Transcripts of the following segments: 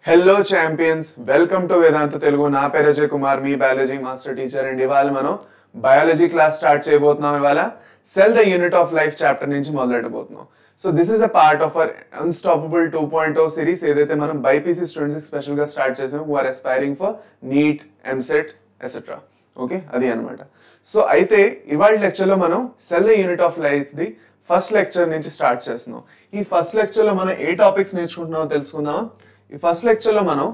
Hello champions, welcome to Vedanta Telugu. నా పేరు అజయ్ కుమార్, మీ బయాలజీ మాస్టర్ టీచర్. అండ్ ఇవాళ మనం బయాలజీ క్లాస్ స్టార్ట్ చేయబోతున్నాం. ఇవాళ cell the unit of life chapter నుంచి మొదలెట్టబోతున్నాం. So this is a part of our unstoppable 2.0 series ఏదైతే మనం బైపీసీ స్టూడెంట్స్ స్పెషల్ గా స్టార్ట్ చేసాం, who are aspiring for NEET, EAMCET etcetera. Okay, అది అనమాట. సో అయితే ఇవాళ లెక్చర్ లో మనం cell the unit of life the first lecture నుంచి స్టార్ట్ చేస్తున్నాం. ఈ ఫస్ట్ లెక్చర్ లో మనం ఏ టాపిక్స్ నేర్చుకుంటున్నామో తెలుసుకుందాం. ఈ ఫస్ట్ లెక్చర్ లో మనం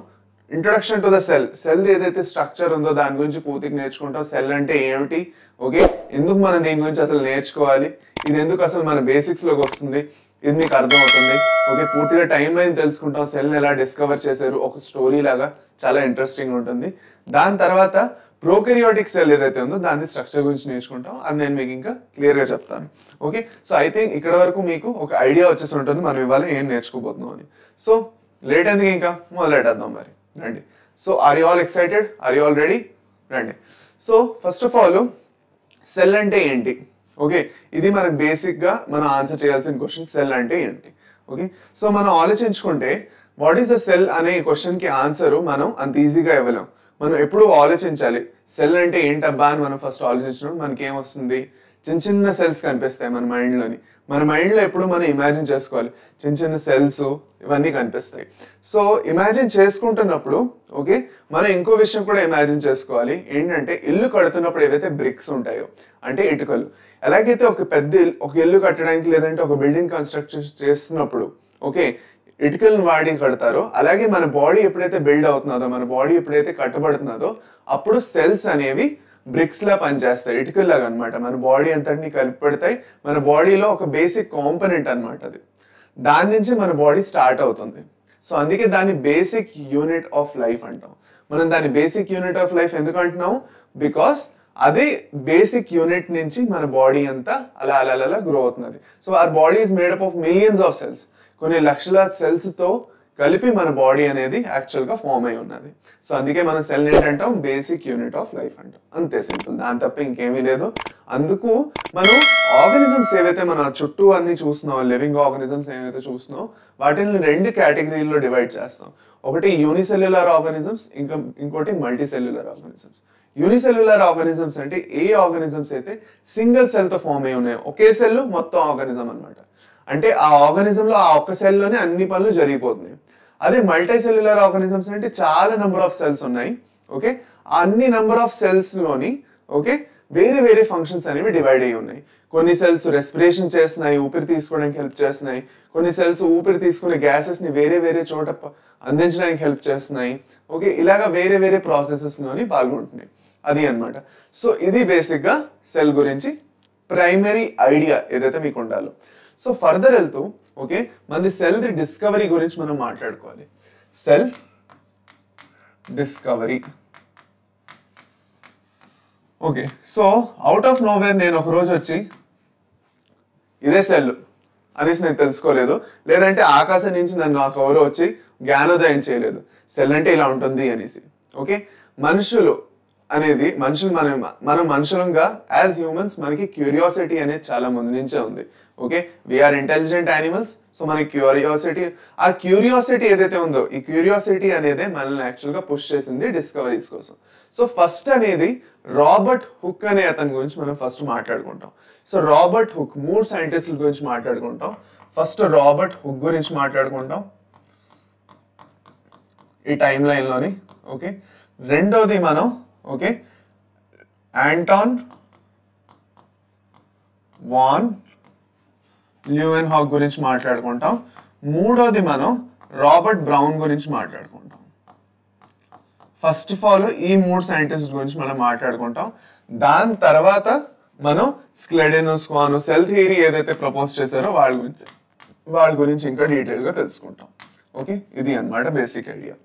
ఇంట్రొడక్షన్ టు ద సెల్ ఏదైతే స్ట్రక్చర్ ఉందో దాని గురించి పూర్తిగా నేర్చుకుంటాం. సెల్ అంటే ఏమిటి, ఓకే, ఎందుకు మనం దీని గురించి అసలు నేర్చుకోవాలి, ఇది ఎందుకు అసలు మన బేసిక్స్ లోకి వస్తుంది, ఇది మీకు అర్థమవుతుంది. ఓకే, పూర్తిగా టైం లైన్ తెలుసుకుంటాం. సెల్ని ఎలా డిస్కవర్ చేశారు, ఒక స్టోరీ లాగా చాలా ఇంట్రెస్టింగ్ ఉంటుంది. దాని తర్వాత ప్రోకెరియాటిక్ సెల్ ఏదైతే ఉందో దాని స్ట్రక్చర్ గురించి నేర్చుకుంటాం. అది నేను మీకు ఇంకా క్లియర్ గా చెప్తాను. ఓకే, సో ఐ థింక్ ఇక్కడ వరకు మీకు ఒక ఐడియా వచ్చేసి ఉంటుంది మనం ఇవాళ ఏం నేర్చుకోబోతున్నాం అని. సో లేట్ ఎందుకు, ఇంకా మొదలెట్టేద్దాం మరి, రండి. So are you all excited, are you all ready? రండి. So first of all cell అంటే ఏంటి? ఓకే, ఇది మనకు బేసిక్ గా మనం ఆన్సర్ చేయాల్సిన క్వశ్చన్, సెల్ అంటే ఏంటి. ఓకే, సో మనం ఆలోచించుకుంటే వాట్ ఈస్ ద సెల్ అనే క్వశ్చన్ కి ఆన్సర్ మనం అంత ఈజీగా ఇవ్వలేం. మనం ఎప్పుడు ఆలోచించాలి, సెల్ అంటే ఏంటబ్బా అని మనం ఫస్ట్ ఆలోచించడం మనకి ఏమొస్తుంది, చిన్న చిన్న సెల్స్ కనిపిస్తాయి మన మైండ్లోని. మన మైండ్లో ఎప్పుడు మనం ఇమాజిన్ చేసుకోవాలి, చిన్న చిన్న సెల్స్ ఇవన్నీ కనిపిస్తాయి. సో ఇమాజిన్ చేసుకుంటున్నప్పుడు ఓకే, మనం ఇంకో విషయం కూడా ఇమాజిన్ చేసుకోవాలి. ఏంటంటే ఇల్లు కడుతున్నప్పుడు ఏవైతే బ్రిక్స్ ఉంటాయో అంటే ఇటుకలు, ఎలాగైతే ఒక ఇల్లు కట్టడానికి లేదంటే ఒక బిల్డింగ్ కన్స్ట్రక్షన్ చేస్తున్నప్పుడు ఓకే ఇటుకలను వాడి కడతారో, అలాగే మన బాడీ ఎప్పుడైతే బిల్డ్ అవుతున్నదో, మన బాడీ ఎప్పుడైతే కట్టబడుతున్నదో అప్పుడు సెల్స్ అనేవి బ్రిక్స్ లా పనిచేస్తాయి, ఇటుకల్లాగా అనమాట. మన బాడీ అంతటిని కలిపి పెడతాయి. మన బాడీలో ఒక బేసిక్ కాంపోనెంట్ అనమాట అది. దాని నుంచి మన బాడీ స్టార్ట్ అవుతుంది. సో అందుకే దాన్ని బేసిక్ యూనిట్ ఆఫ్ లైఫ్ అంటాం. మనం దాన్ని బేసిక్ యూనిట్ ఆఫ్ లైఫ్ ఎందుకు అంటున్నాము? బికాస్ అదే బేసిక్ యూనిట్ నుంచి మన బాడీ అంతా అలా అలా అలా గ్రో అవుతున్నది. So our body is made up of millions of cells. కొన్ని లక్షల సెల్స్ తో కలిపి మన బాడీ అనేది యాక్చువల్ గా ఫామ్ అయి ఉన్నది. సో అందుకే మన సెల్ ఏంటంటాం, బేసిక్ యూనిట్ ఆఫ్ లైఫ్ అంటాం. అంతే సింపుల్, దాని తప్ప ఇంకేమీ లేదు. అందుకు మనం ఆర్గానిజమ్స్ ఏవైతే మన చుట్టూ అన్ని చూస్తున్నాం, లివింగ్ ఆర్గానిజమ్స్ ఏవైతే చూస్తున్నాం, వాటిని రెండు కేటగిరీల్లో డివైడ్ చేస్తాం. ఒకటి యూనిసెల్యులర్ ఆర్గానిజమ్స్, ఇంకోటి multi cellular organisms. Unicellular organisms అంటే ఏ ఆర్గానిజమ్స్ అయితే సింగిల్ సెల్ తో ఫామ్ అయి ఉన్నాయో, ఒకే సెల్ మొత్తం ఆర్గానిజం అనమాట. అంటే ఆ ఆర్గానిజం లో ఆ ఒక్క సెల్లోనే అన్ని పనులు జరిగిపోతున్నాయి. అదే మల్టీ సెల్యులర్ ఆర్గానిజమ్స్ అంటే చాలా నెంబర్ ఆఫ్ సెల్స్ ఉన్నాయి. ఓకే, అన్ని నెంబర్ ఆఫ్ సెల్స్ లోని ఓకే వేరే వేరే ఫంక్షన్స్ అనేవి డివైడ్ అయ్యి ఉన్నాయి. కొన్ని సెల్స్ రెస్పిరేషన్ చేస్తున్నాయి, ఊపిరి తీసుకోవడానికి హెల్ప్ చేస్తున్నాయి. కొన్ని సెల్స్ ఊపిరి తీసుకునే గ్యాసెస్ ని వేరే వేరే చోట అందించడానికి హెల్ప్ చేస్తున్నాయి. ఓకే, ఇలాగా వేరే వేరే ప్రాసెసెస్ లోని పాల్గొంటున్నాయి. అది అన్నమాట. సో ఇది బేసిక్ గా సెల్ గురించి ప్రైమరీ ఐడియా ఏదైతే మీకు ఉండాలో. సో ఫర్దర్ వెళ్తూ ఓకే మనది సెల్ డిస్కవరీ గురించి మనం మాట్లాడుకోవాలి. Cell discovery. Okay, so out of nowhere నేను ఒక రోజు వచ్చి ఇదే సెల్ అనేసి నేను తెలుసుకోలేదు, లేదంటే ఆకాశం నుంచి నాకు ఎవరో వచ్చి జ్ఞానోదయం చేయలేదు సెల్ అంటే ఇలా ఉంటుంది అనేసి. ఓకే, మనుషులు అనేది మనం మనుషులంగా యాజ్ హ్యూమన్స్ మనకి క్యూరియాసిటీ అనేది చాలా ముందు నుంచే ఉంది. Okay, we are intelligent animals. So మనకి ఆ క్యూరియాసిటీ ఏదైతే ఉందో, ఈ క్యూరియాసిటీ అనేది మనల్ని యాక్చువల్గా పుష్ చేసింది డిస్కవరీస్ కోసం. సో ఫస్ట్ అనేది రాబర్ట్ హుక్ అనే అతని గురించి మనం ఫస్ట్ మాట్లాడుకుంటాం. సో రాబర్ట్ హుక్, 3 సైంటిస్టుల గురించి మాట్లాడుకుంటాం. ఫస్ట్ రాబర్ట్ హుక్ గురించి మాట్లాడుకుంటాం ఈ టైం లైన్ లోని. ఓకే, రెండోది మనం ఓకే ఆంటాన్ వాన్ ల్యూవెన్హాక్ గురించి మాట్లాడుకుంటాం. మూడోది మనం రాబర్ట్ బ్రౌన్ గురించి మాట్లాడుకుంటాం. ఫస్ట్ ఆఫ్ ఆల్ ఈ 3 సైంటిస్ట్ గురించి మనం మాట్లాడుకుంటాం. దాని తర్వాత మనం స్క్లెడెనస్, క్వాను, సెల్ థియరీ ఏదైతే ప్రపోజ్ చేశారో వాళ్ళ గురించి ఇంకా డీటెయిల్ గా తెలుసుకుంటాం. ఓకే, ఇది అన్నమాట basic idea.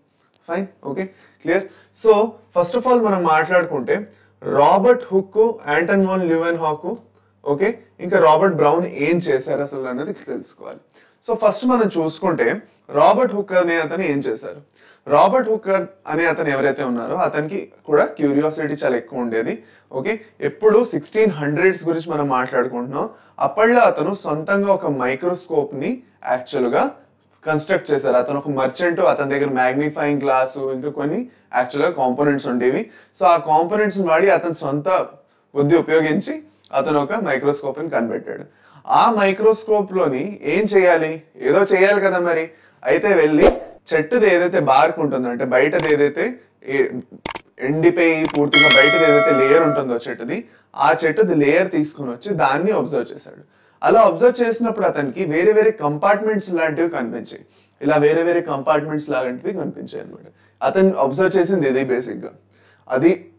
Fine, okay, clear. So first of all మనం మాట్లాడుకుంటే Robert Hooke, Anton van Leeuwenhoek, okay, ఇంకా రాబర్ట్ బ్రౌన్ ఏం చేశారు అసలు అనేది తెలుసుకోవాలి. సో ఫస్ట్ మనం చూసుకుంటే రాబర్ట్ హుక్ అనే అతను ఏం చేశారు. రాబర్ట్ హుక్ అనే అతను ఎవరైతే ఉన్నారో అతనికి కూడా క్యూరియాసిటీ చాలా ఎక్కువ ఉండేది. ఓకే, ఎప్పుడు 1600s గురించి మనం మాట్లాడుకుంటున్నాం. అప్పట్లో అతను సొంతంగా ఒక మైక్రోస్కోప్ ని యాక్చువల్ గా కన్స్ట్రక్ట్ చేశారు. అతను ఒక మర్చెంట్, అతని దగ్గర మ్యాగ్నిఫైయింగ్ గ్లాసు ఇంకా కొన్ని యాక్చువల్గా కాంపోనెంట్స్ ఉండేవి. సో ఆ కాంపోనెంట్స్ వాడి అతని సొంత బుద్ధి ఉపయోగించి అతను ఒక మైక్రోస్కోప్ని కనిపెట్టాడు. ఆ మైక్రోస్కోప్లోని ఏం చేయాలి, ఏదో చేయాలి కదా మరి. అయితే వెళ్ళి చెట్టుది ఏదైతే బార్క్ ఉంటుందో, అంటే బయటది ఏదైతే ఎండిపోయి పూర్తిగా బయటది ఏదైతే లేయర్ ఉంటుందో చెట్టుది, ఆ చెట్టుది లేయర్ తీసుకుని వచ్చి దాన్ని అబ్జర్వ్ చేశాడు. అలా అబ్జర్వ్ చేసినప్పుడు అతనికి వేరే వేరే కంపార్ట్మెంట్స్ లాంటివి కనిపించాయి. ఇలా వేరే వేరే కంపార్ట్మెంట్స్ లాంటివి కనిపించాయి అనమాట. అతను అబ్జర్వ్ చేసింది ఇది బేసిక్గా,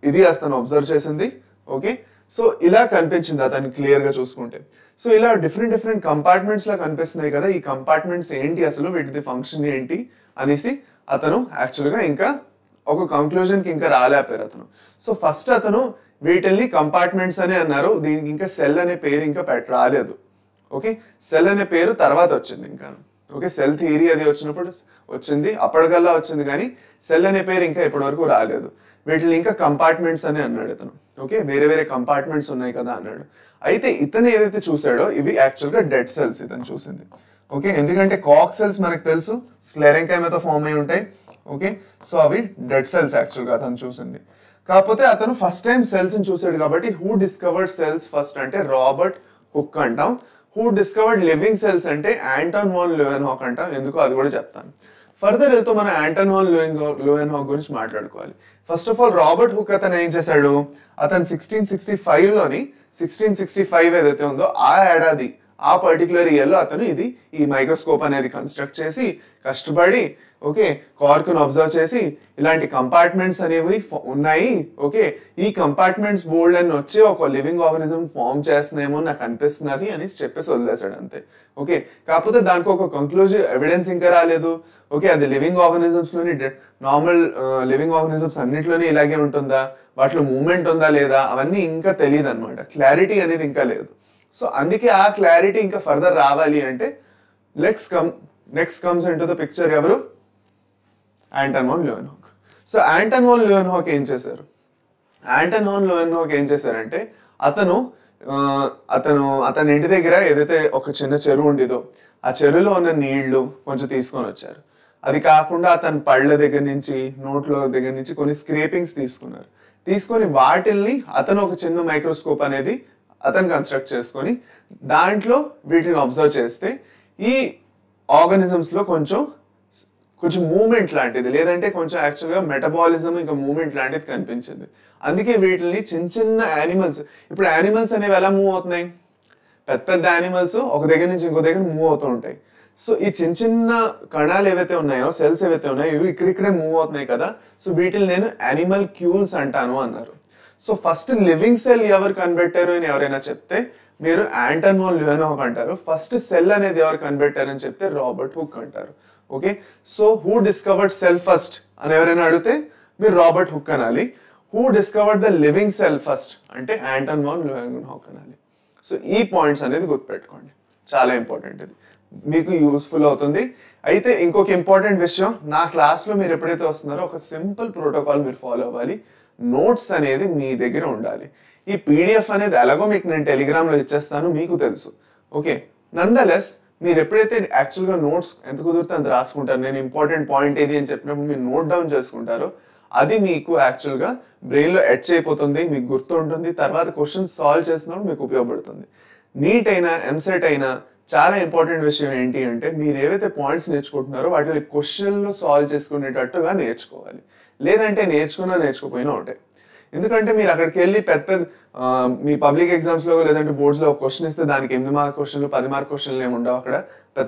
ఇది అతను అబ్జర్వ్ చేసింది. ఓకే, సో ఇలా కనిపించింది అతను క్లియర్గా చూసుకుంటే. సో ఇలా డిఫరెంట్ కంపార్ట్మెంట్స్ లా కనిపిస్తున్నాయి కదా, ఈ కంపార్ట్మెంట్స్ ఏంటి అసలు, వీటిది ఫంక్షన్ ఏంటి అనేసి అతను యాక్చువల్గా ఇంకా ఒక కంక్లూజన్కి ఇంకా రాలేపారు అతను. సో ఫస్ట్ అతను వీటిల్ని కంపార్ట్మెంట్స్ అనే అన్నారు, దీనికి ఇంకా సెల్ అనే పేరు ఇంకా రాలేదు. ఓకే, సెల్ అనే పేరు తర్వాత వచ్చింది ఇంకా. ఓకే, సెల్ థియరీ అది వచ్చినప్పుడు వచ్చింది, అప్పటికల్లా వచ్చింది, కానీ సెల్ అనే పేరు ఇంకా ఇప్పటి వరకు రాలేదు. వీటిని ఇంకా కంపార్ట్మెంట్స్ అని అన్నాడు అతను. ఓకే, వేరే వేరే కంపార్ట్మెంట్స్ ఉన్నాయి కదా అన్నాడు. అయితే ఇతను ఏదైతే చూసాడో ఇవి యాక్చువల్గా డెడ్ సెల్స్ ఇతను చూసింది. ఓకే, ఎందుకంటే కాక్ సెల్స్ మనకు తెలుసు స్క్లెరెంకైమాతో ఫామ్ అయి ఉంటాయి. ఓకే, సో అవి డెడ్ సెల్స్ యాక్చువల్గా అతను చూసింది. కాకపోతే అతను ఫస్ట్ టైం సెల్స్ని చూసాడు కాబట్టి హూ డిస్కవర్డ్ సెల్స్ ఫస్ట్ అంటే రాబర్ట్ హుక్ అంటాం. హూ డిస్కవర్డ్ లివింగ్ సెల్స్ అంటే ఆంటన్ వాన్ లూయెన్హాక్ అంటాం. ఎందుకో అది కూడా చెప్తాను. ఫర్దర్ వెళ్తూ మనం ఆంటన్ వాన్ లూయెన్హాక్ గురించి మాట్లాడుకోవాలి. First of all Robert hook అతను ఏం చేశాడు, అతను 1665లోని 1665 ఏదైతే ఉందో ఆ ఏడాది ఆ పర్టికులర్ ఇయర్లో అతను ఈ మైక్రోస్కోప్ అనేది కన్స్ట్రక్ట్ చేసి కష్టపడి ఓకే కార్కును అబ్జర్వ్ చేసి ఇలాంటి కంపార్ట్మెంట్స్ అనేవి ఉన్నాయి. ఓకే, ఈ కంపార్ట్మెంట్స్ బోల్డ్ అని వచ్చి ఒక లివింగ్ ఆర్గానిజం ఫామ్ చేస్తున్నాయేమో నాకు అనిపిస్తున్నది అని చెప్పేసి వదిలేశాడు అంతే. ఓకే, కాకపోతే దానికి ఒక కంక్లూజివ్ ఎవిడెన్స్ ఇంకా రాలేదు. ఓకే, అది లివింగ్ ఆర్గానిజమ్స్ లోని నార్మల్ లివింగ్ ఆర్గానిజమ్స్ అన్నింటిలోనే ఇలాగే ఉంటుందా, వాటిలో మూమెంట్ ఉందా లేదా, అవన్నీ ఇంకా తెలియదు అనమాట. క్లారిటీ అనేది ఇంకా లేదు. సో అందుకే ఆ క్లారిటీ ఇంకా ఫర్దర్ రావాలి అంటే next comes into the picture ఎవరు, Anton van Leeuwenhoek. So Anton van Leeuwenhoek ఏం చేశారు, ఏం చేశారంటే అతని ఇంటి దగ్గర ఏదైతే ఒక చిన్న చెరువు ఉండేదో ఆ చెరువులో ఉన్న నీళ్లు కొంచెం తీసుకొని వచ్చారు. అది కాకుండా అతని పళ్ళ దగ్గర నుంచి నోట్లో దగ్గర నుంచి కొన్ని స్క్రేపింగ్స్ తీసుకొని వాటిల్ని అతను ఒక చిన్న మైక్రోస్కోప్ అనేది అతను కన్స్ట్రక్ట్ చేసుకొని దాంట్లో వీటిని అబ్జర్వ్ చేస్తే ఈ ఆర్గానిజమ్స్ లో కొంచెం మూమెంట్ లాంటిది, లేదంటే కొంచెం యాక్చువల్గా మెటబాలిజం ఇంకా మూమెంట్ లాంటిది కనిపించింది. అందుకే వీటిని చిన్న యానిమల్స్, ఇప్పుడు యానిమల్స్ అనేవి ఎలా మూవ్ అవుతున్నాయి, పెద్ద యానిమల్స్ ఒక దగ్గర నుంచి ఇంకో దగ్గర మూవ్ అవుతూ ఉంటాయి. సో ఈ చిన్న కణాలు ఏవైతే ఉన్నాయో, సెల్స్ ఏవైతే ఉన్నాయో ఇవి ఇక్కడిక్కడే మూవ్ అవుతున్నాయి కదా, సో వీటిని నేను యానిమల్ క్యూల్స్ అంటాను అన్నారు. సో ఫస్ట్ లివింగ్ సెల్ ఎవరు కనిపెట్టారు అని ఎవరైనా చెప్తే మీరు ఆంటన్ వాన్ లూయెన్హాక్ అంటారు. ఫస్ట్ సెల్ అనేది ఎవరు కనిపెట్టారు అని చెప్తే రాబర్ట్ హుక్ అంటారు. Okay, so who discovered cell first అని ఎవరైనా అడిగితే మీరు రాబర్ట్ హుక్ అనాలి. Who discovered the living cell first అంటే ఆంటన్ వాన్ లూయెన్హాక్ అనాలి. సో ఈ పాయింట్స్ అనేది గుర్తుపెట్టుకోండి, చాలా ఇంపార్టెంట్, ఇది మీకు యూస్ఫుల్ అవుతుంది. అయితే ఇంకొక ఇంపార్టెంట్ విషయం, నా క్లాస్లో మీరు ఎప్పుడైతే వస్తున్నారో ఒక సింపుల్ ప్రోటోకాల్ మీరు ఫాలో అవ్వాలి. నోట్స్ అనేది మీ దగ్గర ఉండాలి. ఈ పీడిఎఫ్ అనేది ఎలాగో మీకు నేను టెలిగ్రామ్లో ఇచ్చేస్తాను, మీకు తెలుసు. ఓకే, నందలెస్ మీరు ఎప్పుడైతే యాక్చువల్గా నోట్స్ ఎంత కుదిరితే అంత రాసుకుంటారు, నేను ఇంపార్టెంట్ పాయింట్ ఏది అని చెప్పినప్పుడు మీరు నోట్ డౌన్ చేసుకుంటారో అది మీకు యాక్చువల్గా బ్రెయిన్లో ఎడ్జ్ అయిపోతుంది, మీకు గుర్తు ఉంటుంది, తర్వాత క్వశ్చన్స్ సాల్వ్ చేసినప్పుడు మీకు ఉపయోగపడుతుంది. నీట్ అయినా ఎంసెట్ అయినా చాలా ఇంపార్టెంట్ విషయం ఏంటి అంటే మీరు ఏవైతే పాయింట్స్ నేర్చుకుంటున్నారో వాటిని క్వశ్చన్లో సాల్వ్ చేసుకునేటట్టుగా నేర్చుకోవాలి. లేదంటే నేర్చుకోపోయినా ఉంటాయి. ఎందుకంటే మీరు అక్కడికి వెళ్ళి పెద్ద మీ పబ్లిక్ ఎగ్జామ్స్లో లేదంటే బోర్డ్స్లో ఒక క్వశ్చన్ ఇస్తే దానికి 8 మార్క్ క్వశ్చన్లు 10 మార్క్ క్వశ్చన్లు ఏమి ఉండవు. అక్కడ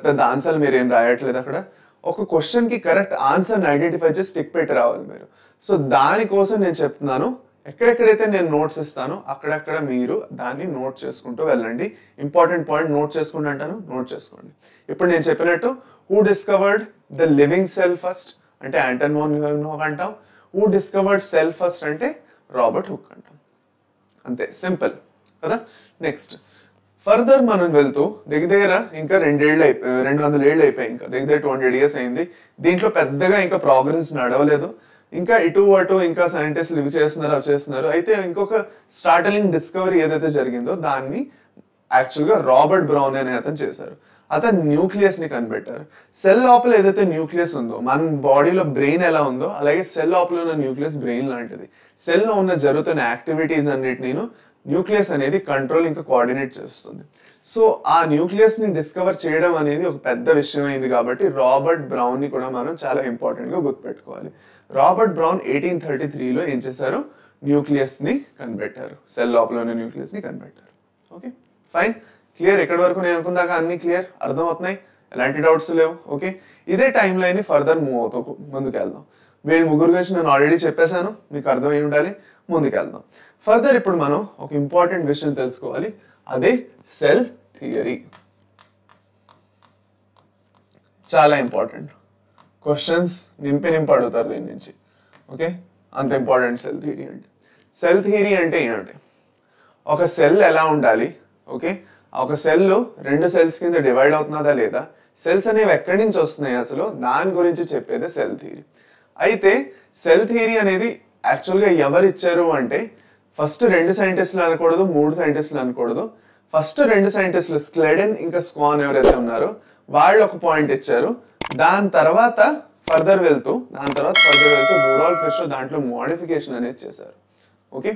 పెద్ద ఆన్సర్లు మీరు ఏం రాయట్లేదు. అక్కడ ఒక క్వశ్చన్కి కరెక్ట్ ఆన్సర్ని ఐడెంటిఫై చేసి టిక్ పెట్టి రావాలి మీరు. సో దానికోసం నేను చెప్తున్నాను, ఎక్కడెక్కడైతే నేను నోట్స్ ఇస్తానో అక్కడక్కడ మీరు దాన్ని నోట్ చేసుకుంటూ వెళ్ళండి. ఇంపార్టెంట్ పాయింట్ నోట్ చేసుకుంటూ అంటాను, నోట్ చేసుకోండి. ఇప్పుడు నేను చెప్పినట్టు who discovered the living cell first అంటే ఆంటన్ వాన్ లూయెన్హాక్ అంటాం. హూ డిస్కవర్డ్ సెల్ ఫస్ట్ అంటే రాబర్ట్ హుక్ అంటాం. అంతే, సింపుల్ కదా. నెక్స్ట్ ఫర్దర్ మనం వెళ్తూ దగ్గర ఇంకా 200 ఏళ్ళు అయిపోయాయి, ఇంకా దగ్గర 200 years అయింది. దీంట్లో పెద్దగా ఇంకా ప్రోగ్రెస్ నడవలేదు. ఇంకా ఇటు అటు ఇంకా సైంటిస్టులు ఇవి చేస్తున్నారు అవి చేస్తున్నారు. అయితే ఇంకొక స్టార్టలింగ్ డిస్కవరీ ఏదైతే జరిగిందో దాన్ని యాక్చువల్గా రాబర్ట్ బ్రౌన్ అనే అతను చేశారు. అతను న్యూక్లియస్ ని కనిపెట్టారు. సెల్ లోపల ఏదైతే న్యూక్లియస్ ఉందో, మన బాడీలో బ్రెయిన్ ఎలా ఉందో అలాగే సెల్ లోపల ఉన్న న్యూక్లియస్ బ్రెయిన్ లాంటిది. సెల్ లో ఉన్న జరుగుతున్న యాక్టివిటీస్ అన్నిటిని న్యూక్లియస్ అనేది కంట్రోల్ ఇంకా కోఆర్డినేట్ చేస్తుంది. సో ఆ న్యూక్లియస్ ని డిస్కవర్ చేయడం అనేది ఒక పెద్ద విషయం అయింది కాబట్టి రాబర్ట్ బ్రౌన్ ని కూడా మనం చాలా ఇంపార్టెంట్ గా గుర్తుపెట్టుకోవాలి. రాబర్ట్ బ్రౌన్ 1833లో ఏం చేశారు, న్యూక్లియస్ ని కనిపెట్టారు. సెల్ లోపల ఉన్న న్యూక్లియస్ ని కనిపెట్టారు. Okay fine, clear. ఎక్కడి వరకు నేను అనుకుందాకా అన్ని క్లియర్, అర్థమవుతున్నాయి, ఎలాంటి డౌట్స్ లేవు. ఓకే ఇదే టైం లైన్ ఫర్దర్ మూవ్ అవుతూ ముందుకెళ్దాం. వీళ్ళు ముగ్గురు గురించి నేను ఆల్రెడీ చెప్పేశాను, మీకు అర్థమై ఉండాలి. ముందుకెళ్దాం ఫర్దర్. ఇప్పుడు మనం ఒక ఇంపార్టెంట్ విషయం తెలుసుకోవాలి, అదే సెల్ థియరీ. చాలా ఇంపార్టెంట్ క్వశ్చన్స్ నింపి అడుగుతారు దీని నుంచి. ఓకే అంత ఇంపార్టెంట్ సెల్ థియరీ అంటే. సెల్ థియరీ అంటే ఏంటంటే ఒక సెల్ ఎలా ఉండాలి, ఓకే ఒక సెల్ రెండు సెల్స్ కింద డివైడ్ అవుతున్నదా లేదా, సెల్స్ అనేవి ఎక్కడి నుంచి వస్తున్నాయి అసలు, దాని గురించి చెప్పేదే సెల్ థియరీ. అయితే సెల్ థియరీ అనేది యాక్చువల్గా ఎవరు ఇచ్చారు అంటే ఫస్ట్ 2 సైంటిస్టులు అనకూడదు, 3 సైంటిస్టులు అనకూడదు. ఫస్ట్ 2 సైంటిస్టులు స్క్లెడెన్ ఇంకా స్క్వాన్ ఎవరైతే ఉన్నారో వాళ్ళు ఒక పాయింట్ ఇచ్చారు. దాని తర్వాత ఫర్దర్ వెళ్తూ రూడాల్ఫ్ విర్షో దాంట్లో మోడిఫికేషన్ అనేది చేశారు. ఓకే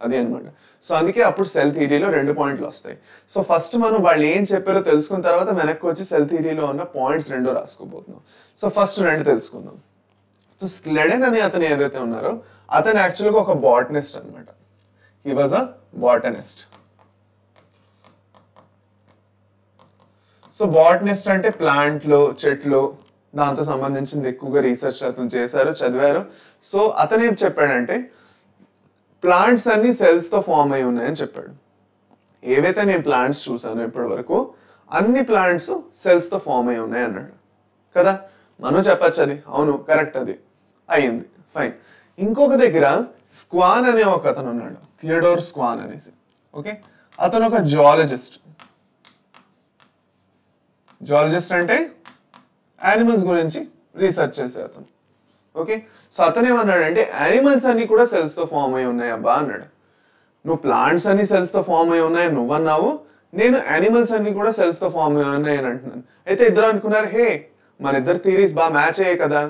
అది అనమాట. సో అందుకే అప్పుడు సెల్ థియరీలో 2 పాయింట్లు వస్తాయి. సో ఫస్ట్ మనం వాళ్ళు ఏం చెప్పారో తెలుసుకున్న తర్వాత వెనక్కి వచ్చి సెల్ థియరీలో ఉన్న పాయింట్స్ 2 రాసుకోబోతున్నాం. సో ఫస్ట్ 2 తెలుసుకుందాం. సో స్క్లెడెన్ అనే అతను ఏదైతే ఉన్నారో అతను యాక్చువల్గా ఒక బాటనిస్ట్ అనమాట. He was a botanist. So botanist అంటే ప్లాంట్లు, చెట్లు, దాంతో సంబంధించింది ఎక్కువగా రీసెర్చ్ అతను చేశారు, చదివారు. సో అతను ఏం చెప్పాడంటే ప్లాంట్స్ అన్ని సెల్స్ తో ఫామ్ అయి ఉన్నాయని చెప్పాడు. ఏవైతే నేను ప్లాంట్స్ చూసాను ఇప్పటి వరకు అన్ని ప్లాంట్స్ సెల్స్ తో ఫామ్ అయి ఉన్నాయి అన్నాడు కదా. మనం చెప్పచ్చు అది అవును కరెక్ట్, అది అయ్యింది ఫైన్. ఇంకొక దగ్గర స్క్వాన్ అనే ఒక అతను ఉన్నాడు, థియోడోర్ స్క్వాన్ అనేసి. ఓకే అతను ఒక జువాలజిస్ట్. జువాలజిస్ట్ అంటే యానిమల్స్ గురించి రీసెర్చ్ చేసే అతను. ఓకే సో అతను ఏమన్నాడు అంటే యానిమల్స్ అన్ని కూడా సెల్స్ తో ఫామ్ అయి ఉన్నాయి అబ్బా అన్నాడు. నువ్వు ప్లాంట్స్ అన్ని సెల్స్ తో ఫామ్ అయి ఉన్నాయి నువ్వు అన్నావు, నేను యానిమల్స్ అన్ని కూడా సెల్స్ తో ఫామ్ అయి ఉన్నాయి అని అంటున్నాను. అయితే ఇద్దరు అనుకున్నారు హే మన ఇద్దరు థియరీస్ బాగా మ్యాచ్ అయ్యాయి కదా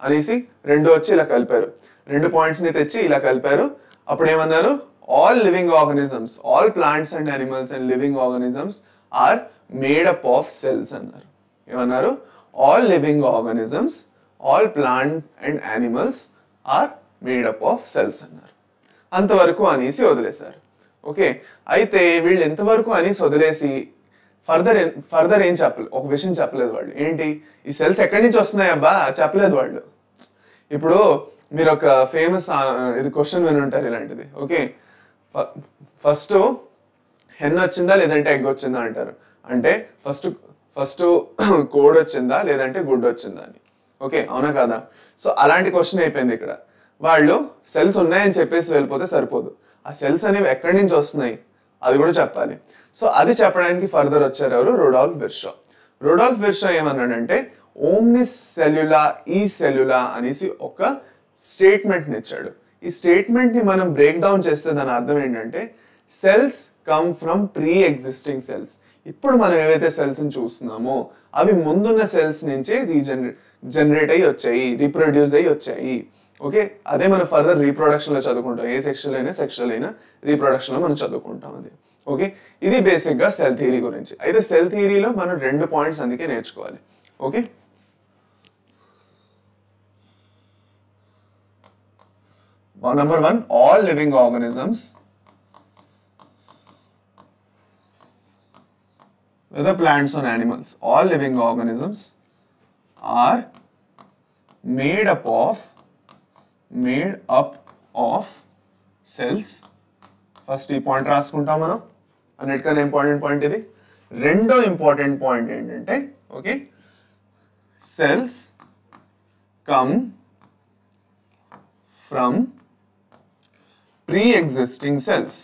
అనేసి 2 వచ్చి ఇలా కలిపారు. 2 పాయింట్స్ ని తెచ్చి ఇలా కలిపారు. అప్పుడు ఏమన్నారు, all living organisms, all plants and animals and living organisms are made up of cells అన్నారు. ఏమన్నారు, all living organisms, all plant and animals are made up of cells అన్నారు. అంతవరకు అనేసి వదిలేశారు. ఓకే అయితే వీళ్ళు ఎంతవరకు అనేసి వదిలేసి ఫర్దర్ ఏం చెప్పలేదు, ఒక విషయం చెప్పలేదు వాళ్ళు. ఏంటి, ఈ సెల్స్ ఎక్కడి నుంచి వస్తున్నాయి అబ్బా చెప్పలేదు వాళ్ళు. ఇప్పుడు మీరు ఒక ఫేమస్ ఇది క్వశ్చన్ విని ఉంటారు ఇలాంటిది. ఓకే ఫస్ట్ హెన్ వచ్చిందా లేదంటే ఎగ్ వచ్చిందా అంటారు. అంటే ఫస్ట్ కోడ్ వచ్చిందా లేదంటే గుడ్ వచ్చిందా అని. ఓకే అవునా కాదా. సో అలాంటి క్వశ్చన్ అయిపోయింది ఇక్కడ. వాళ్ళు సెల్స్ ఉన్నాయని చెప్పేసి వెళ్ళిపోతే సరిపోదు, ఆ సెల్స్ అనేవి ఎక్కడి నుంచి వస్తున్నాయి అది కూడా చెప్పాలి. సో అది చెప్పడానికి ఫర్దర్ వచ్చారు ఎవరు, రూడాల్ఫ్ విర్షో. రూడాల్ఫ్ విర్షో ఏమన్నాడంటే ఓమ్నిస్ సెల్యులా ఈ సెల్యులా అనేసి ఒక స్టేట్మెంట్ ని ఇచ్చాడు. ఈ స్టేట్మెంట్ ని మనం బ్రేక్ డౌన్ చేస్తే దాని అర్థం ఏంటంటే cells come from pre existing cells. ఇప్పుడు మనం ఏవైతే సెల్స్ ని చూస్తున్నామో అవి ముందున్న సెల్స్ నుంచి జనరేట్ అయ్యి వచ్చాయి, రీప్రొడ్యూస్ అయ్యి వచ్చాయి. ఓకే అదే మనం ఫర్దర్ రీప్రొడక్షన్ లో చదువుకుంటాం, ఏ సెక్షువల్ అయినా రీప్రొడక్షన్ లో మనం చదువుకుంటాం అది. ఓకే ఇది బేసిక్ గా సెల్ థియరీ గురించి. అయితే సెల్ థియరీలో మనం 2 పాయింట్స్ అందుకే నేర్చుకోవాలి. Okay number 1, all living organisms, whether plants or animals, all living organisms are made up of cells. First ఈ పాయింట్ రాసుకుంటాం మనం, అన్నిటికన్నా ఇంపార్టెంట్ పాయింట్ ఇది. రెండో ఇంపార్టెంట్ పాయింట్ ఏంటంటే okay cells come from pre-existing cells.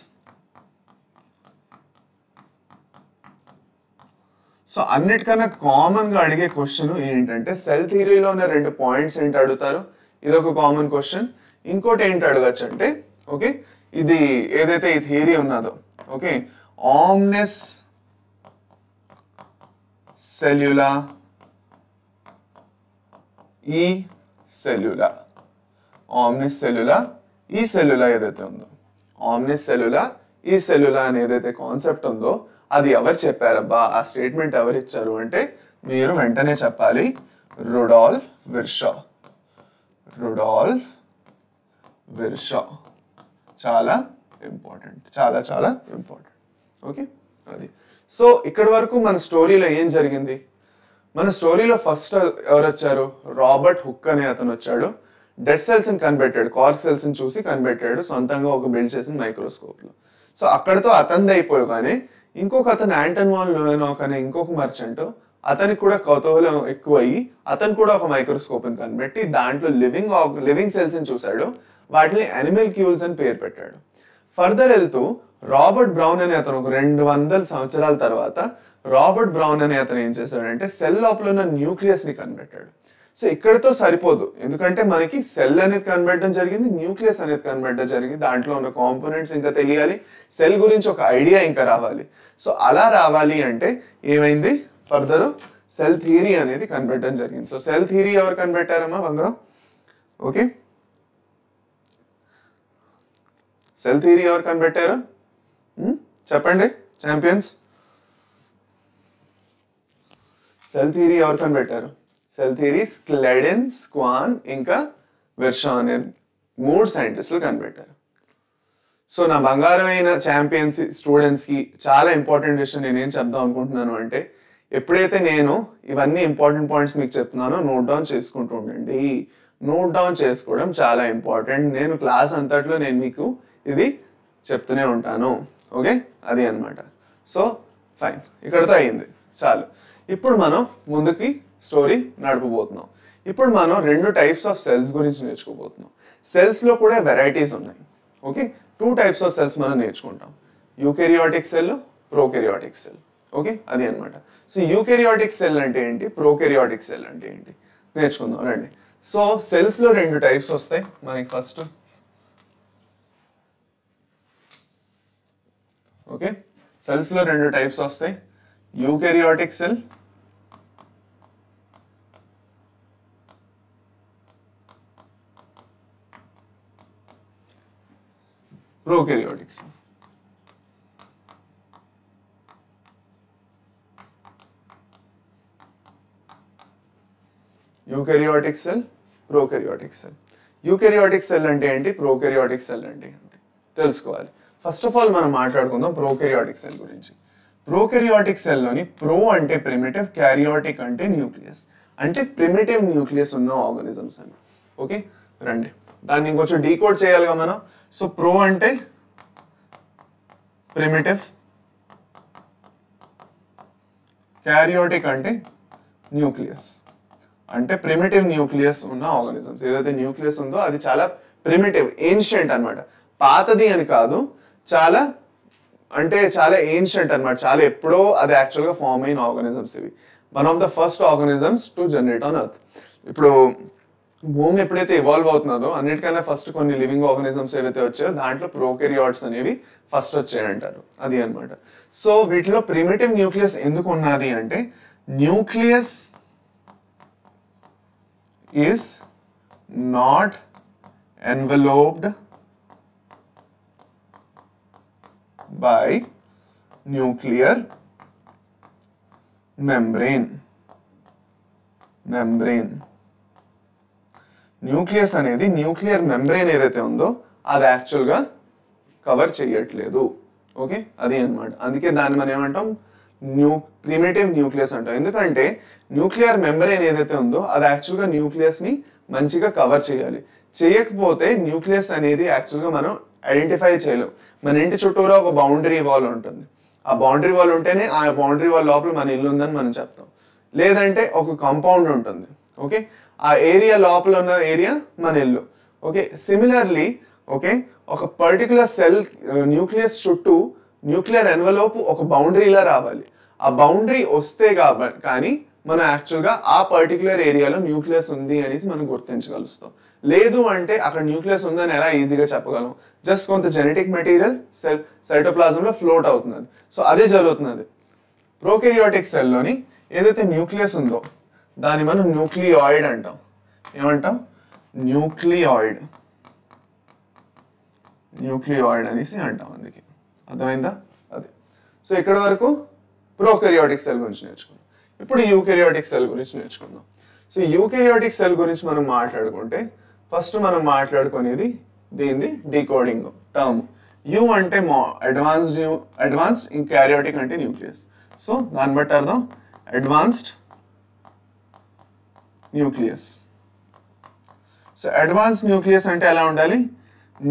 So అన్నిటికన్నా కామన్ గా అడిగే క్వశ్చన్ ఏంటంటే సెల్ థియరీలో ఉన్న 2 పాయింట్స్ ఏంటి అడుగుతారు, ఇది ఒక కామన్ క్వశ్చన్. ఇంకోటి ఏంటి అడగచ్చు అంటే ఓకే ఇది ఏదైతే ఈ థియరీ ఉన్నదో ఓకే ఆమ్నెస్ సెల్యులా, ఈ సెల్యులా, ఆమ్నిస్ సెల్యులా, ఈ సెల్యులా ఏదైతే ఉందో, ఆమ్నిస్ సెల్యులా, ఈ సెల్యులా అని ఏదైతే కాన్సెప్ట్ ఉందో అది ఎవరు చెప్పారబ్బా, ఆ స్టేట్మెంట్ ఎవరు ఇచ్చారు అంటే మీరు వెంటనే చెప్పాలి, రుడాల్ఫ్ విర్షా. రుడాల్ఫ్ విర్షా చాలా ఇంపార్టెంట్, చాలా చాలా ఇంపార్టెంట్. ఓకే, అది. సో ఇక్కడ వరకు మన స్టోరీలో ఏం జరిగింది? మన స్టోరీలో ఫస్ట్ ఎవరు వచ్చారు? రాబర్ట్ హుక్ అనే అతను వచ్చాడు. డెడ్ సెల్స్ ని కనిపెట్టాడు, కార్క్ సెల్స్ ని చూసి కనిపెట్టాడు సొంతంగా ఒక బిల్డ్ చేసిన మైక్రోస్కోప్ లో. సో అక్కడతో అతనిది అయిపోగానే ఇంకొక అతను యాంటన్ వాన్ లూయెనాక్ అనే ఇంకొక మర్చెంట్, అతనికి కూడా కౌతూహలం ఎక్కువ అయ్యి అతను కూడా ఒక మైక్రోస్కోప్ ని కనిపెట్టి దాంట్లో లివింగ్ సెల్స్ ని చూశాడు. వాటిని అనిమల్ క్యూల్స్ అని పేరు పెట్టాడు. ఫర్దర్ వెళ్తూ రాబర్ట్ బ్రౌన్ అనే అతను ఒక 200 సంవత్సరాల తర్వాత రాబర్ట్ బ్రౌన్ అనే అతను ఏం చేశాడంటే సెల్ లోపల ఉన్న న్యూక్లియస్ ని కనిపెట్టాడు. సో ఇక్కడతో సరిపోదు, ఎందుకంటే మనకి సెల్ అనేది కనిపెట్టడం జరిగింది, న్యూక్లియస్ అనేది కనిపెట్టడం జరిగింది. దాంట్లో ఉన్న కాంపోనెంట్స్ ఇంకా తెలియాలి, సెల్ గురించి ఒక ఐడియా ఇంకా రావాలి. సో అలా రావాలి అంటే ఏమైంది? ఫర్దర్ సెల్ థియరీ అనేది కనిపెట్టడం జరిగింది. సో సెల్ థియరీ ఎవరు కనిపెట్టారమ్మా బంగారం? ఓకే, సెల్ థియరీ ఎవరు కనిపెట్టారు చెప్పండి ఛాంపియన్స్. సెల్ థియరీ ఎవరు కనిపెట్టారు? సెల్ థియరీ స్క్లెడెన్, స్క్వాన్ ఇంకా విర్షా అనే 3 సైంటిస్టులు కనిపెట్టారు. సో నా బంగారమైన ఛాంపియన్స్ స్టూడెంట్స్కి చాలా ఇంపార్టెంట్ విషయం నేనేం చెప్దాం అనుకుంటున్నాను అంటే, ఎప్పుడైతే నేను ఇవన్నీ ఇంపార్టెంట్ పాయింట్స్ మీకు చెప్తున్నానో నోట్ డౌన్ చేసుకుంటూ ఉండండి. నోట్ డౌన్ చేసుకోవడం చాలా ఇంపార్టెంట్. నేను క్లాస్ అంతట్లో నేను మీకు ఇది చెప్తూనే ఉంటాను. ఓకే, అది అన్నమాట. సో ఫైన్, ఇక్కడతో అయింది చాలు. ఇప్పుడు మనం ముందుకి స్టోరీ నడపబోతున్నాం. ఇప్పుడు మనం 2 టైప్స్ ఆఫ్ సెల్స్ గురించి నేర్చుకోబోతున్నాం. సెల్స్లో కూడా వెరైటీస్ ఉన్నాయి. ఓకే, 2 టైప్స్ ఆఫ్ సెల్స్ మనం నేర్చుకుంటాం, eukaryotic cell, prokaryotic cell. Okay, అది అన్నమాట. సో యూకెరియాటిక్ సెల్ అంటే ఏంటి, ప్రోకెరియాటిక్ సెల్ అంటే ఏంటి నేర్చుకుందాం రండి. సో సెల్స్లో 2 టైప్స్ వస్తాయి మనకి. ఫస్ట్ ఓకే, సెల్స్లో 2 టైప్స్ వస్తాయి, eukaryotic cell, prokaryotic cell. Eukaryotic cell, prokaryotic cell. Eukaryotic cell అంటే ఏంటి, ప్రోకెరియాటిక్ సెల్ అంటే ఏంటి తెలుసుకోవాలి. ఫస్ట్ ఆఫ్ ఆల్ మనం మాట్లాడుకుందాం ప్రోకెరియాటిక్ సెల్ గురించి. ప్రోకెరియాటిక్ సెల్లోని ప్రో అంటే ప్రిమిటివ్, క్యారియాటిక్ అంటే న్యూక్లియస్. అంటే ప్రిమిటివ్ న్యూక్లియస్ ఉన్న ఆర్గానిజమ్స్ అని. ఓకే రండి, దాన్ని ఇంకొంచెం డీకోడ్ చేయాలిగా మనం. సో ప్రో అంటే ప్రిమిటివ్, క్యారియాటిక్ అంటే న్యూక్లియస్. అంటే ప్రిమిటివ్ న్యూక్లియస్ ఉన్న ఆర్గానిజమ్స్. ఏదైతే న్యూక్లియస్ ఉందో అది చాలా ప్రిమిటివ్, ఏన్షియంట్ అనమాట. పాతది అని కాదు, చాలా అంటే చాలా ఏన్షియంట్ అనమాట. చాలా ఎప్పుడో అది యాక్చువల్గా ఫామ్ అయిన ఆర్గానిజమ్స్ ఇవి. One of the first organisms to generate on earth. ఇప్పుడు భూమి ఎప్పుడైతే ఇవాల్వ్ అవుతుందో అన్నిటికన్నా ఫస్ట్ కొన్ని లివింగ్ ఆర్గానిజమ్స్ ఏవైతే వచ్చాయో దాంట్లో ప్రోకెరియాట్స్ అనేవి ఫస్ట్ వచ్చాయంటారు. అది అనమాట. సో వీటిలో ప్రిమిటివ్ న్యూక్లియస్ ఎందుకు ఉన్నది అంటే, nucleus is not enveloped by nuclear membrane. Nucleus అనేది న్యూక్లియర్ మెంబ్రెయిన్ ఏదైతే ఉందో అది యాక్చువల్గా కవర్ చేయట్లేదు. ఓకే, అది అన్నమాట. అందుకే దాన్ని మనం ఏమంటాం, ప్రిమిటివ్ న్యూక్లియస్ అంటాం. ఎందుకంటే న్యూక్లియర్ మెంబ్రెయిన్ ఏదైతే ఉందో అది యాక్చువల్గా న్యూక్లియస్ని మంచిగా కవర్ చేయాలి. చేయకపోతే న్యూక్లియస్ అనేది యాక్చువల్గా మనం ఐడెంటిఫై చేయలేం. మన ఇంటి చుట్టూరా ఒక బౌండరీ వాల్ ఉంటుంది. ఆ బౌండరీ వాల్ ఉంటేనే ఆ బౌండరీ వాల్ లోపల మన ఇల్లు ఉందని మనం చెప్తాం. లేదంటే ఒక కాంపౌండ్ ఉంటుంది. ఓకే, ఆ ఏరియా లోపల ఉన్న ఏరియా మన ఇల్లు. ఓకే, సిమిలర్లీ ఓకే ఒక పర్టికులర్ సెల్ న్యూక్లియస్ చుట్టూ న్యూక్లియర్ ఎన్వెలోప్ ఒక బౌండరీలా రావాలి. ఆ బౌండరీ వస్తే కానీ మనం యాక్చువల్గా ఆ పర్టికులర్ ఏరియాలో న్యూక్లియస్ ఉంది అనేసి మనం గుర్తించగలుగుతాం. లేదు అంటే అక్కడ న్యూక్లియస్ ఉందని ఎలా ఈజీగా చెప్పగలం, జస్ట్ కొంత జెనెటిక్ మెటీరియల్ సైటోప్లాజంలో ఫ్లోట్ అవుతున్నది. సో అదే జరుగుతున్నది. ప్రోకెరియాటిక్ సెల్లోని ఏదైతే న్యూక్లియస్ ఉందో దాన్ని మనం న్యూక్లియాయిడ్ అంటాం. ఏమంటాం? న్యూక్లియాయిడ్ అనేసి అంటాం. అందుకే అర్థమైందా? అదే. సో ఇక్కడ వరకు ప్రోకారియోటిక్ సెల్ గురించి నేర్చుకున్నాం. ఇప్పుడు యూకారియోటిక్ సెల్ గురించి నేర్చుకుందాం. సో యూకారియోటిక్ సెల్ గురించి మనం మాట్లాడుకుంటే ఫస్ట్ మనం మాట్లాడుకునేది దీనిది డీకోడింగ్ టర్మ్. యూ అంటే అడ్వాన్స్డ్, యూకారియోటిక్ అంటే న్యూక్లియస్. సో దాన్ని బట్టి అర్థం advanced nucleus. So advanced nucleus అంటే ఎలా ఉండాలి?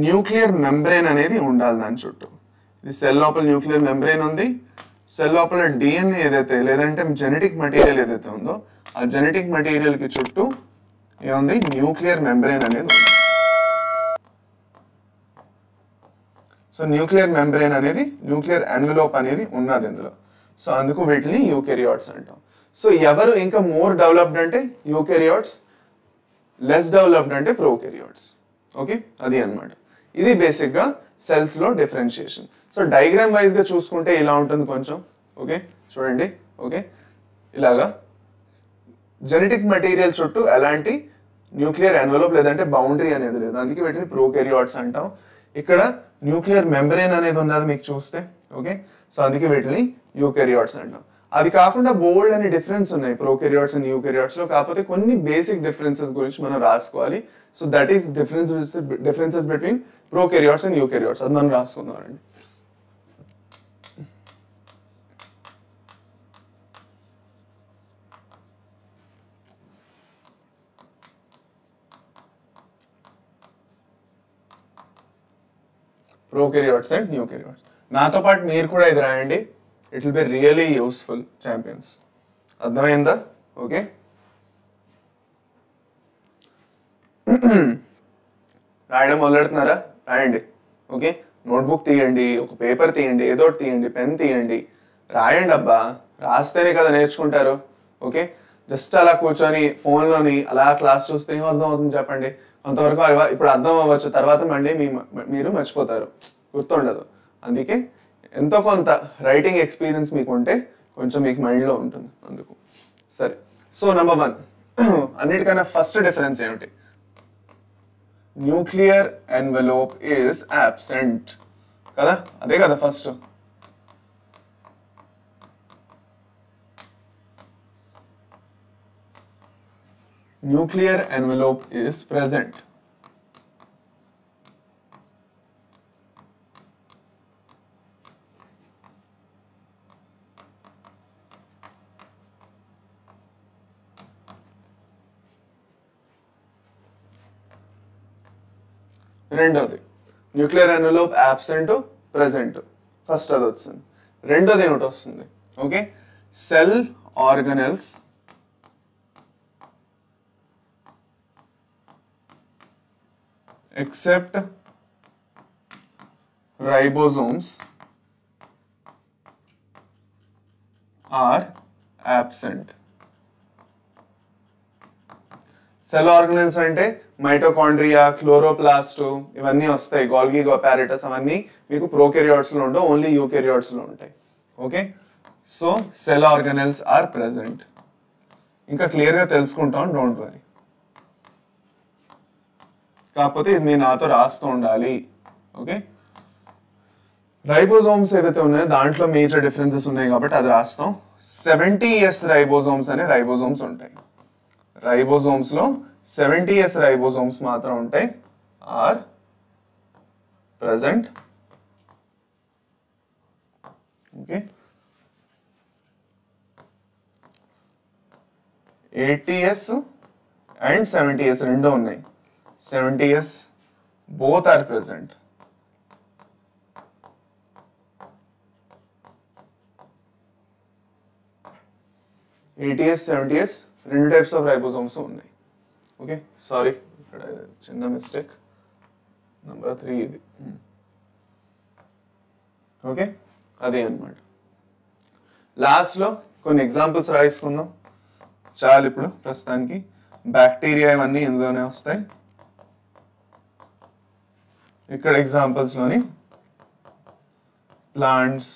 న్యూక్లియర్ మెంబ్రెయిన్ అనేది ఉండాలి దాని చుట్టూ. ఇది సెల్ లోపల న్యూక్లియర్ మెంబ్రెయిన్ ఉంది. సెల్ లోపల డిఎన్ఏ ఏదైతే లేదంటే జెనెటిక్ మెటీరియల్ ఏదైతే ఉందో ఆ జెనెటిక్ మెటీరియల్ కి చుట్టూ ఏముంది? న్యూక్లియర్ మెంబ్రెయిన్ అనేది ఉంది. సో న్యూక్లియర్ మెంబ్రెయిన్ అనేది, న్యూక్లియర్ ఎన్వెలోప్ అనేది ఉన్నది ఇందులో. సో అందుకు వీటిని యూకారియోట్స్ అంటాం. సో ఎవరు ఇంకా మోర్ డెవలప్డ్ అంటే యూకారియోట్స్, లెస్ డెవలప్డ్ అంటే ప్రోకారియోట్స్. ఓకే, అది అన్నమాట. ఇది బేసిక్గా సెల్స్ లో డిఫరెన్షియేషన్. సో డయాగ్రామ్ వైజ్ గా చూసుకుంటే ఇలా ఉంటుంది కొంచెం. ఓకే చూడండి. ఓకే ఇలాగా జెనెటిక్ మెటీరియల్ చుట్టూ ఎలాంటి న్యూక్లియర్ ఎన్వెలోప్ లేదంటే బౌండరీ అనేది లేదు, అందుకే వీటిని ప్రోకారియోట్స్ అంటాం. ఇక్కడ న్యూక్లియర్ మెంబ్రెయిన్ అనేది ఉన్నది మీకు చూస్తే. ఓకే సో అందుకే వీటిని యూకారియోట్స్ అంటాం. అది కాకుండా బోల్డ్ అనే డిఫరెన్స్ ఉన్నాయి ప్రోకారియోట్స్ అండ్ యూకారియోట్స్ లో. కాకపోతే కొన్ని బేసిక్ డిఫరెన్సెస్ గురించి మనం రాసుకోవాలి. So that is differences between prokaryotes and eukaryotes. అది మనం రాసుకుందాం అండి. Prokaryotes and eukaryotes. నాతో పాటు మీరు కూడా ఇది రాయండి. It will be really useful champions. అర్థమైందా? ఓకే రాయడం మొదలెడుతున్నారా? రాయండి. ఓకే నోట్బుక్ తీయండి, ఒక పేపర్ తీయండి, ఏదో ఒకటి తీయండి, పెన్ తీయండి, రాయండి అబ్బా. రాస్తేనే కదా నేర్చుకుంటారు. ఓకే జస్ట్ అలా కూర్చొని ఫోన్లోని అలా క్లాస్ చూస్తే ఏం అర్థం అవుతుంది చెప్పండి? కొంతవరకు ఇప్పుడు అర్థం అవ్వచ్చు, తర్వాత మళ్ళీ మీరు మర్చిపోతారు, గుర్తుండదు. అందుకే ఎంతో కొంత రైటింగ్ ఎక్స్పీరియన్స్ మీకు ఉంటే కొంచెం మీకు మైండ్లో ఉంటుంది. అందుకు సరే. సో నెంబర్ 1 అన్నిటికన్నా ఫస్ట్ డిఫరెన్స్ ఏమిటి? న్యూక్లియర్ ఎన్వెలోప్ ఈజ్ అబ్సెంట్ కదా, అదే కదా first. Nuclear envelope is present. రెండోది nuclear envelope absent, present. First అది వస్తుంది. రెండోది ఏమిటి వస్తుంది? Okay cell organelles except ribosomes are absent. Cell organelles అంటే మైటోకాండ్రియా, క్లోరోప్లాస్ట్ ఇవన్నీ వస్తాయి. గోల్గి అపారటస్ అవన్నీ మీకు ప్రోకారియోట్స్ లో ఉండవు, ఓన్లీ యూకారియోట్స్ లో ఉంటాయి. Okay so cell organelles are present. ఇంకా క్లియర్ గా తెలుసుకుంటాం, డోంట్ వరీ. కాకపోతే ఇది మీరు నాతో రాస్తూ ఉండాలి. ఓకే రైబోజోమ్స్ ఏవైతే ఉన్నాయో దాంట్లో మేజర్ డిఫరెన్సెస్ ఉన్నాయి కాబట్టి అది రాస్తాం. 70S రైబోజోమ్స్ అనే రైబోజోమ్స్ ఉంటాయి. రైబోజోమ్స్ లో 70S రైబోజోమ్స్ మాత్రం ఉంటాయి, are present. Okay 80S and 70S రెండు ఉన్నాయి. 70S both are present. ATS 70S రెండు టైప్స్ ఆఫ్ రైబోజోమ్స్ ఉన్నాయి. ఓకే సారీ ఇక్కడ చిన్న మిస్టేక్, నెంబర్ 3 ఇది. ఓకే అదే అన్నమాట. లాస్ట్లో కొన్ని ఎగ్జాంపుల్స్ రాసుకుందాం చాలు. ఇప్పుడు ప్రస్తుతానికి బ్యాక్టీరియా ఇవన్నీ ఇందులోనే వస్తాయి. ఇక్కడ ఎగ్జాంపుల్స్ లోని ప్లాంట్స్,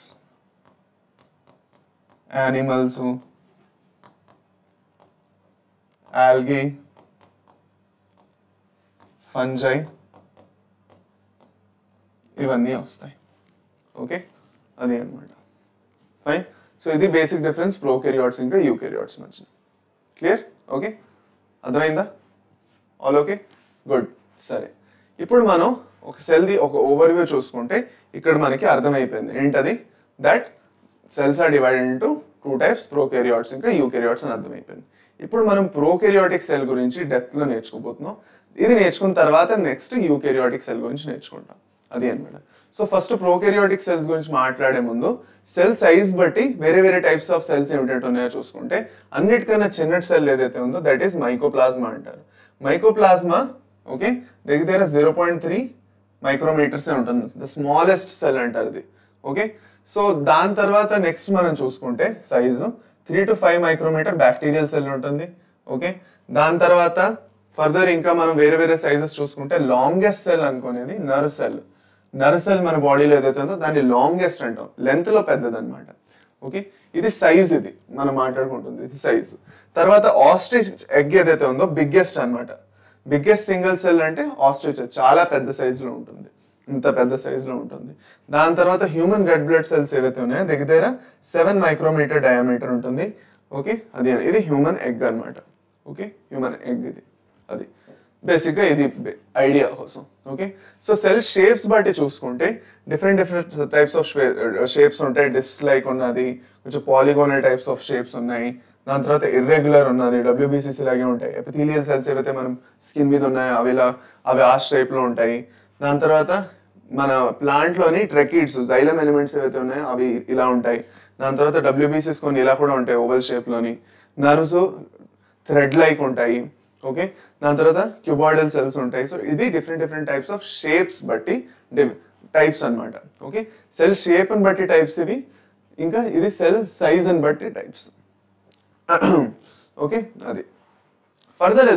యానిమల్స్, ఆల్గే, ఫంజై ఇవన్నీ వస్తాయి. ఓకే, అది అనమాట. ఫైన్. సో ఇది బేసిక్ డిఫరెన్స్ ప్రోకారియోట్స్ ఇంకా యూకారియోట్స్ మధ్య. క్లియర్? ఓకే, అర్థమైందా? All okay, good. సరే, ఇప్పుడు మనం ఒక సెల్ది ఒక ఓవర్వ్యూ చూసుకుంటే ఇక్కడ మనకి అర్థమైపోయింది ఏంటది, that cells are divided into 2 types, prokaryotes ఇంకా యూకారియోట్స్ అని అర్థమైపోయింది. ఇప్పుడు మనం ప్రోకారియోటిక్ సెల్ గురించి డెప్త్లో నేర్చుకోబోతున్నాం. ఇది నేర్చుకున్న తర్వాత నెక్స్ట్ యూకారియోటిక్ సెల్ గురించి నేర్చుకుంటాం. అది అనమాట. సో ఫస్ట్ ప్రోకారియోటిక్ సెల్స్ గురించి మాట్లాడే ముందు సెల్ సైజ్ బట్టి వేరే వేరే టైప్స్ ఆఫ్ సెల్స్ ఏమిటంటే ఉన్నాయో చూసుకుంటే అన్నిటికన్నా చిన్న సెల్ ఏదైతే ఉందో దట్ ఈస్ మైకోప్లాజ్మా అంటారు. మైకోప్లాజ్మా ఓకే దగ్గర 0.3 మైక్రోమీటర్స్ ఉంటుంది, ద స్మాలెస్ట్ సెల్ అంటారు ఇది. ఓకే, సో దాని తర్వాత నెక్స్ట్ మనం చూసుకుంటే size 3 to 5 micrometer bacterial cell ఉంటుంది. ఓకే, దాని తర్వాత ఫర్దర్ ఇంకా మనం వేరే వేరే సైజెస్ చూసుకుంటే లాంగెస్ట్ సెల్ అనుకునేది నర్వ్ సెల్. నర్వ్ సెల్ మన బాడీలో ఏదైతే ఉందో దాన్ని లాంగెస్ట్ అంటాం, లెంత్ లో పెద్దది అనమాట. ఓకే, ఇది సైజ్, ఇది మనం మాట్లాడుకుంటుంది ఇది సైజ్. తర్వాత ఆస్ట్రిచ్ ఎగ్ ఏదైతే ఉందో బిగ్గెస్ట్ అనమాట. బిగ్గెస్ట్ సింగిల్ సెల్ అంటే ఆస్ట్రిచ్, చాలా పెద్ద సైజులో ఉంటుంది, ఇంత పెద్ద సైజులో ఉంటుంది. దాని తర్వాత హ్యూమన్ రెడ్ బ్లడ్ సెల్స్ ఏవైతే ఉన్నాయో దగ్గర 7 మైక్రోమీటర్ డయామీటర్ ఉంటుంది. ఓకే, అది ఇది హ్యూమన్ ఎగ్ అనమాట. ఓకే, హ్యూమన్ ఎగ్ ఇది, అది బేసిక్గా ఇది ఐడియా కోసం. ఓకే, సో సెల్ షేప్స్ బట్టి చూసుకుంటే డిఫరెంట్ టైప్స్ ఆఫ్ షేప్స్ ఉంటాయి. డిస్క్ లైక్ ఉన్నది, కొంచెం పాలిగోనల్ టైప్స్ ఆఫ్ షేప్స్ ఉన్నాయి. దాని తర్వాత ఇర్రెగ్యులర్ ఉన్నది, WBCs లాగే ఉంటాయి. ఎపిథీలియల్ సెల్స్ ఏవైతే మనం స్కిన్ మీద ఉన్నాయో అవి ఆ షేప్లో ఉంటాయి. దాని తర్వాత మన ప్లాంట్లోని ట్రెకిడ్స్, జైలం ఎలిమెంట్స్ ఏవైతే ఉన్నాయో అవి ఇలా ఉంటాయి. దాని తర్వాత WBCs కొన్ని ఇలా కూడా ఉంటాయి ఓవల్ షేప్లోని. నర్వ్స్ థ్రెడ్ లైక్ ఉంటాయి. ఓకే, దాని తర్వాత క్యూబాయిడల్ సెల్స్ ఉంటాయి. సో ఇది డిఫరెంట్ టైప్స్ ఆఫ్ షేప్స్ బట్టి టైప్స్ అనమాట. ఓకే, సెల్ షేప్ అని బట్టి టైప్స్ ఇవి, ఇంకా ఇది సెల్ సైజ్ అని బట్టి టైప్స్. ఓకే, అది ఫర్దర్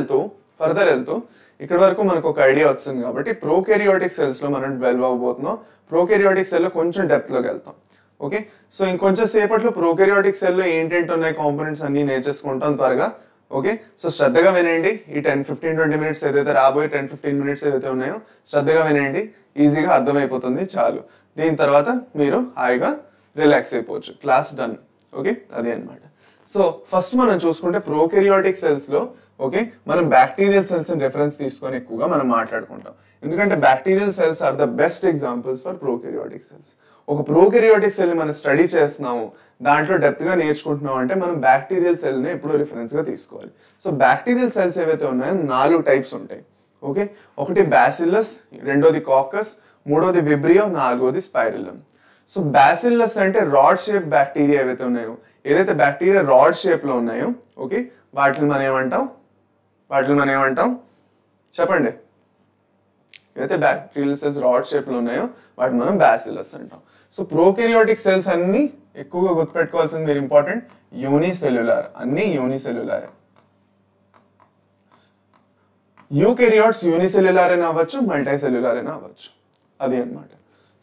వెళ్తూ ఇక్కడ వరకు మనకు ఒక ఐడియా వచ్చింది. కాబట్టి ప్రోకారియోటిక్ సెల్స్ లో మనం డెవలప్ అవబోతున్నాం. ప్రోకారియోటిక్ సెల్ లో కొంచెం డెప్త్ లోకి వెళ్తాం. ఓకే, సో ఇంకొంచెం సేపట్లో ప్రోకారియోటిక్ సెల్ లో ఏంటంటే ఉన్నాయి కాంపోనెంట్స్ అన్ని నేర్చేసుకుంటాం త్వరగా. ఓకే, సో శ్రద్ధగా వినండి. ఈ 10-15-20 మినిట్స్ ఏదైతే రాబోయే 10-15 మినిట్స్ ఏదైతే ఉన్నాయో శ్రద్ధగా వినండి, ఈజీగా అర్థమైపోతుంది చాలు. దీని తర్వాత మీరు హాయిగా రిలాక్స్ అయిపోవచ్చు, క్లాస్ డన్. ఓకే, అది అనమాట. సో ఫస్ట్ మనం చూసుకుంటే ప్రోకారియోటిక్ సెల్స్ లో ఓకే మనం బ్యాక్టీరియల్ సెల్స్ రెఫరెన్స్ తీసుకొని ఎక్కువగా మనం మాట్లాడుకుంటాం. ఎందుకంటే bacterial cells are the best examples for prokaryotic cells. ఒక ప్రోకారియోటిక్ సెల్ మనం స్టడీ చేస్తున్నాము, దాంట్లో డెప్త్ గా నేర్చుకుంటున్నాం అంటే మనం బ్యాక్టీరియల్ సెల్ ని ఎప్పుడూ రిఫరెన్స్ గా తీసుకోవాలి. సో బ్యాక్టీరియల్ సెల్స్ ఏవైతే ఉన్నాయో 4 టైప్స్ ఉంటాయి. ఓకే, ఒకటి బ్యాసిల్లస్, రెండోది కాకస్, మూడోది విబ్రియో, నాలుగోది స్పైరిలం. సో బ్యాసిల్లస్ అంటే రాడ్ షేప్ బ్యాక్టీరియా ఏవైతే ఉన్నాయో, ఏదైతే బ్యాక్టీరియా రాడ్ షేప్ లో ఉన్నాయో ఓకే వాటిని మనం ఏమంటాం చెప్పండి. ఏదైతే బ్యాక్టీరియల్ సెల్స్ రాడ్ షేప్ లో ఉన్నాయో వాటిని మనం బ్యాసిల్లస్ అంటాం. సో ప్రోకారియోటిక్ సెల్స్ అన్ని ఎక్కువగా గుర్తుపెట్టుకోవాల్సింది వెరీ ఇంపార్టెంట్, యూనిసెల్యులార్, అన్ని యూనిసెల్యులార్. యూకారియోట్స్ యూనిసెల్యులార్ అయినా అవ్వచ్చు, మల్టీసెల్యులార్ అయినా అవ్వచ్చు, అది అన్నమాట.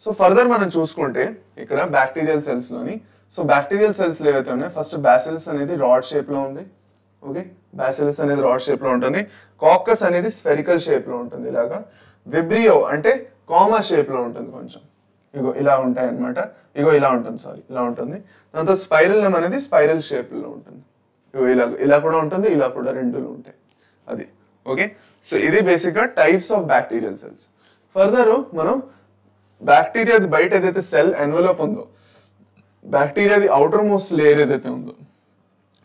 సో ఫర్దర్ మనం చూసుకుంటే ఇక్కడ బ్యాక్టీరియల్ సెల్స్ లోని, సో బ్యాక్టీరియల్ సెల్స్ ఏవైతే ఉన్నాయో ఫస్ట్ బ్యాసిల్లస్ అనేది రాడ్ షేప్ లో ఉంది. ఓకే, బ్యాసిల్లస్ అనేది రాడ్ షేప్ లో ఉంటుంది. కాకస్ అనేది స్ఫెరికల్ షేప్ లో ఉంటుంది ఇలాగా. విబ్రియో అంటే కామా షేప్ లో ఉంటుంది, కొంచెం ఇగో ఇలా ఉంటాయి అనమాట. ఇగో ఇలా ఉంటుంది, ఇలా ఉంటుంది. దాంతో స్పైరల్ అనేది స్పైరల్ షేప్ లో ఉంటుంది. ఇగో ఇలా కూడా ఉంటుంది, ఇలా కూడా రెండులో ఉంటాయి, అది. ఓకే, సో ఇది బేసిక్ గా types of bacterial cells. Further మనం బ్యాక్టీరియాది బయట ఏదైతే సెల్ ఎన్వలప్ ఉందో, బ్యాక్టీరియాది అవుటర్ మోస్ట్ లేయర్ ఏదైతే ఉందో,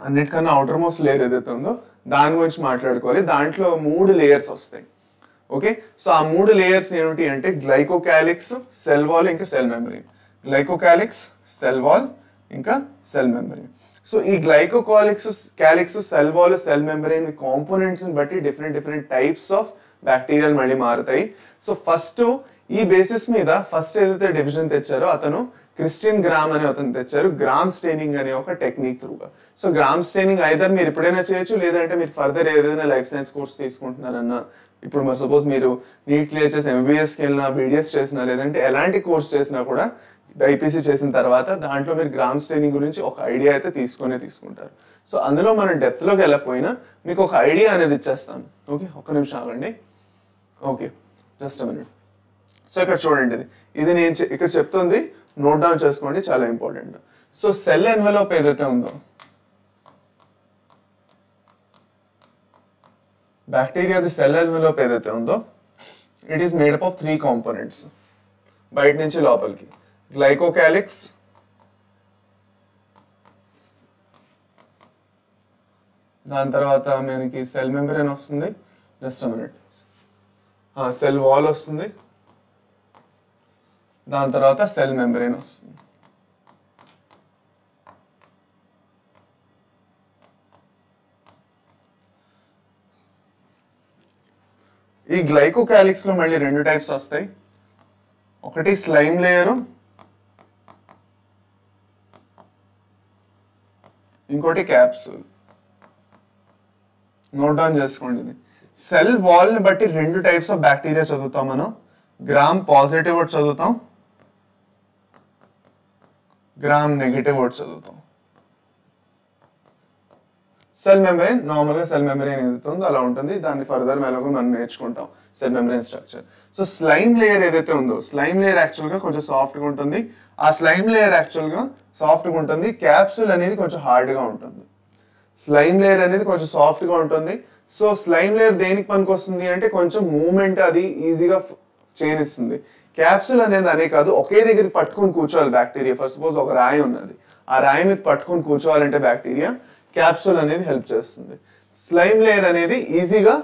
అన్నిటికన్నా అవుటర్ మోస్ట్ లేయర్ ఏదైతే ఉందో దాని గురించి మాట్లాడుకోవాలి. దాంట్లో 3 లేయర్స్ వస్తాయి. ఓకే, సో ఆ 3 లేయర్స్ ఏమిటి అంటే గ్లైకోకాలిక్స్, సెల్ వాల్, ఇంకా cell membrane. Glycocalyx, cell wall, ఇంకా సెల్ మెంబ్రేన్. సో ఈ glycocalyx, calyx, cell wall, cell membrane components ని బట్టి డిఫరెంట్ టైప్స్ ఆఫ్ బ్యాక్టీరియాలు మళ్ళీ మారుతాయి. సో ఫస్ట్ ఈ బేసిస్ మీద ఫస్ట్ ఏదైతే డివిజన్ తెచ్చారో అతను క్రిస్టియన్ గ్రామ్ అనే అతను తెచ్చారు, గ్రామ్ స్టెయినింగ్ అనే ఒక టెక్నిక్ త్రూగా. సో గ్రామ్ స్టెయినింగ్ ఐదర్ మీరు ఎప్పుడైనా చేయొచ్చు, లేదంటే మీరు ఫర్దర్ ఏదైనా లైఫ్ సైన్స్ కోర్స్ తీసుకుంటున్నారన్నా, ఇప్పుడు సపోజ్ మీరు నీట్ క్లియర్ చేసి MBBSకి వెళ్ళినా, BDS చేసినా, లేదంటే ఎలాంటి కోర్స్ చేసినా కూడా బైపీసీ చేసిన తర్వాత దాంట్లో మీరు గ్రామ్ స్టెయినింగ్ గురించి ఒక ఐడియా అయితే తీసుకుంటారు. సో అందులో మనం డెప్త్లోకి వెళ్ళకపోయినా మీకు ఒక ఐడియా అనేది ఇచ్చేస్తాను. ఓకే, ఒక్క నిమిషం ఆగండి. Okay, just minute. సో ఇక్కడ చూడండి, ఇది నేను ఇక్కడ చెప్తుంది, నోట్ డౌన్ చేసుకోండి, చాలా ఇంపార్టెంట్. సో సెల్ ఎన్వెలోప్ ఏదైతే ఉందో, బ్యాక్టీరియాది సెల్ ఎన్వెలోప్ ఏదైతే ఉందో, it is made up of 3 components. బయట నుంచి లోపలికి గ్లైకోకాలిక్స్, దాని తర్వాత మనకి సెల్ మెంబ్రేన్ వస్తుంది, జస్ట్ మినిట్, సెల్ వాల్ వస్తుంది, దాని తర్వాత సెల్ మెంబ్రేన్ వస్తుంది. ఈ గ్లైకోకాలిక్స్ లో మళ్ళీ 2 టైప్స్ వస్తాయి. ఒకటి స్లైమ్ లేయరు, ఇంకోటి క్యాప్సూల్. నోట్ డౌన్ చేసుకోండి. ఇది సెల్ వాల్ ని బట్టి 2 టైప్స్ ఆఫ్ బ్యాక్టీరియా చదువుతాం మనం. గ్రామ్ పాజిటివ్ ఒకటి చదువుతాం, గ్రామ్ నెగటివ్ ఒకటి చదువుతాం. సెల్ మెంబ్రేన్ నార్మల్గా సెల్ మెంబ్రేన్ ఏదైతే ఉందో అలా ఉంటుంది. దాన్ని ఫర్దర్ మెల్లగా మనం నేర్చుకుంటాం cell membrane structure. So slime layer ఏదైతే ఉందో, స్లైమ్ లేయర్ యాక్చువల్గా కొంచెం సాఫ్ట్గా ఉంటుంది. ఆ స్లైమ్ లేయర్ యాక్చువల్గా సాఫ్ట్గా ఉంటుంది. క్యాప్సూల్ అనేది కొంచెం హార్డ్గా ఉంటుంది. స్లైమ్ లేయర్ అనేది కొంచెం సాఫ్ట్గా ఉంటుంది. సో స్లైమ్ లేయర్ దేనికి పనికి వస్తుంది అంటే కొంచెం మూమెంట్ అది ఈజీగా చేయనిస్తుంది. క్యాప్సూల్ అనేది అనే కాదు, ఒకే దగ్గర పట్టుకొని కూర్చోవాలి బ్యాక్టీరియా. ఫర్ సపోజ్ ఒక రాయి ఉన్నది, ఆ రాయి మీద పట్టుకొని కూర్చోవాలంటే బ్యాక్టీరియా క్యాప్సూల్ అనేది హెల్ప్ చేస్తుంది. స్లైమ్ లేయర్ అనేది ఈజీగా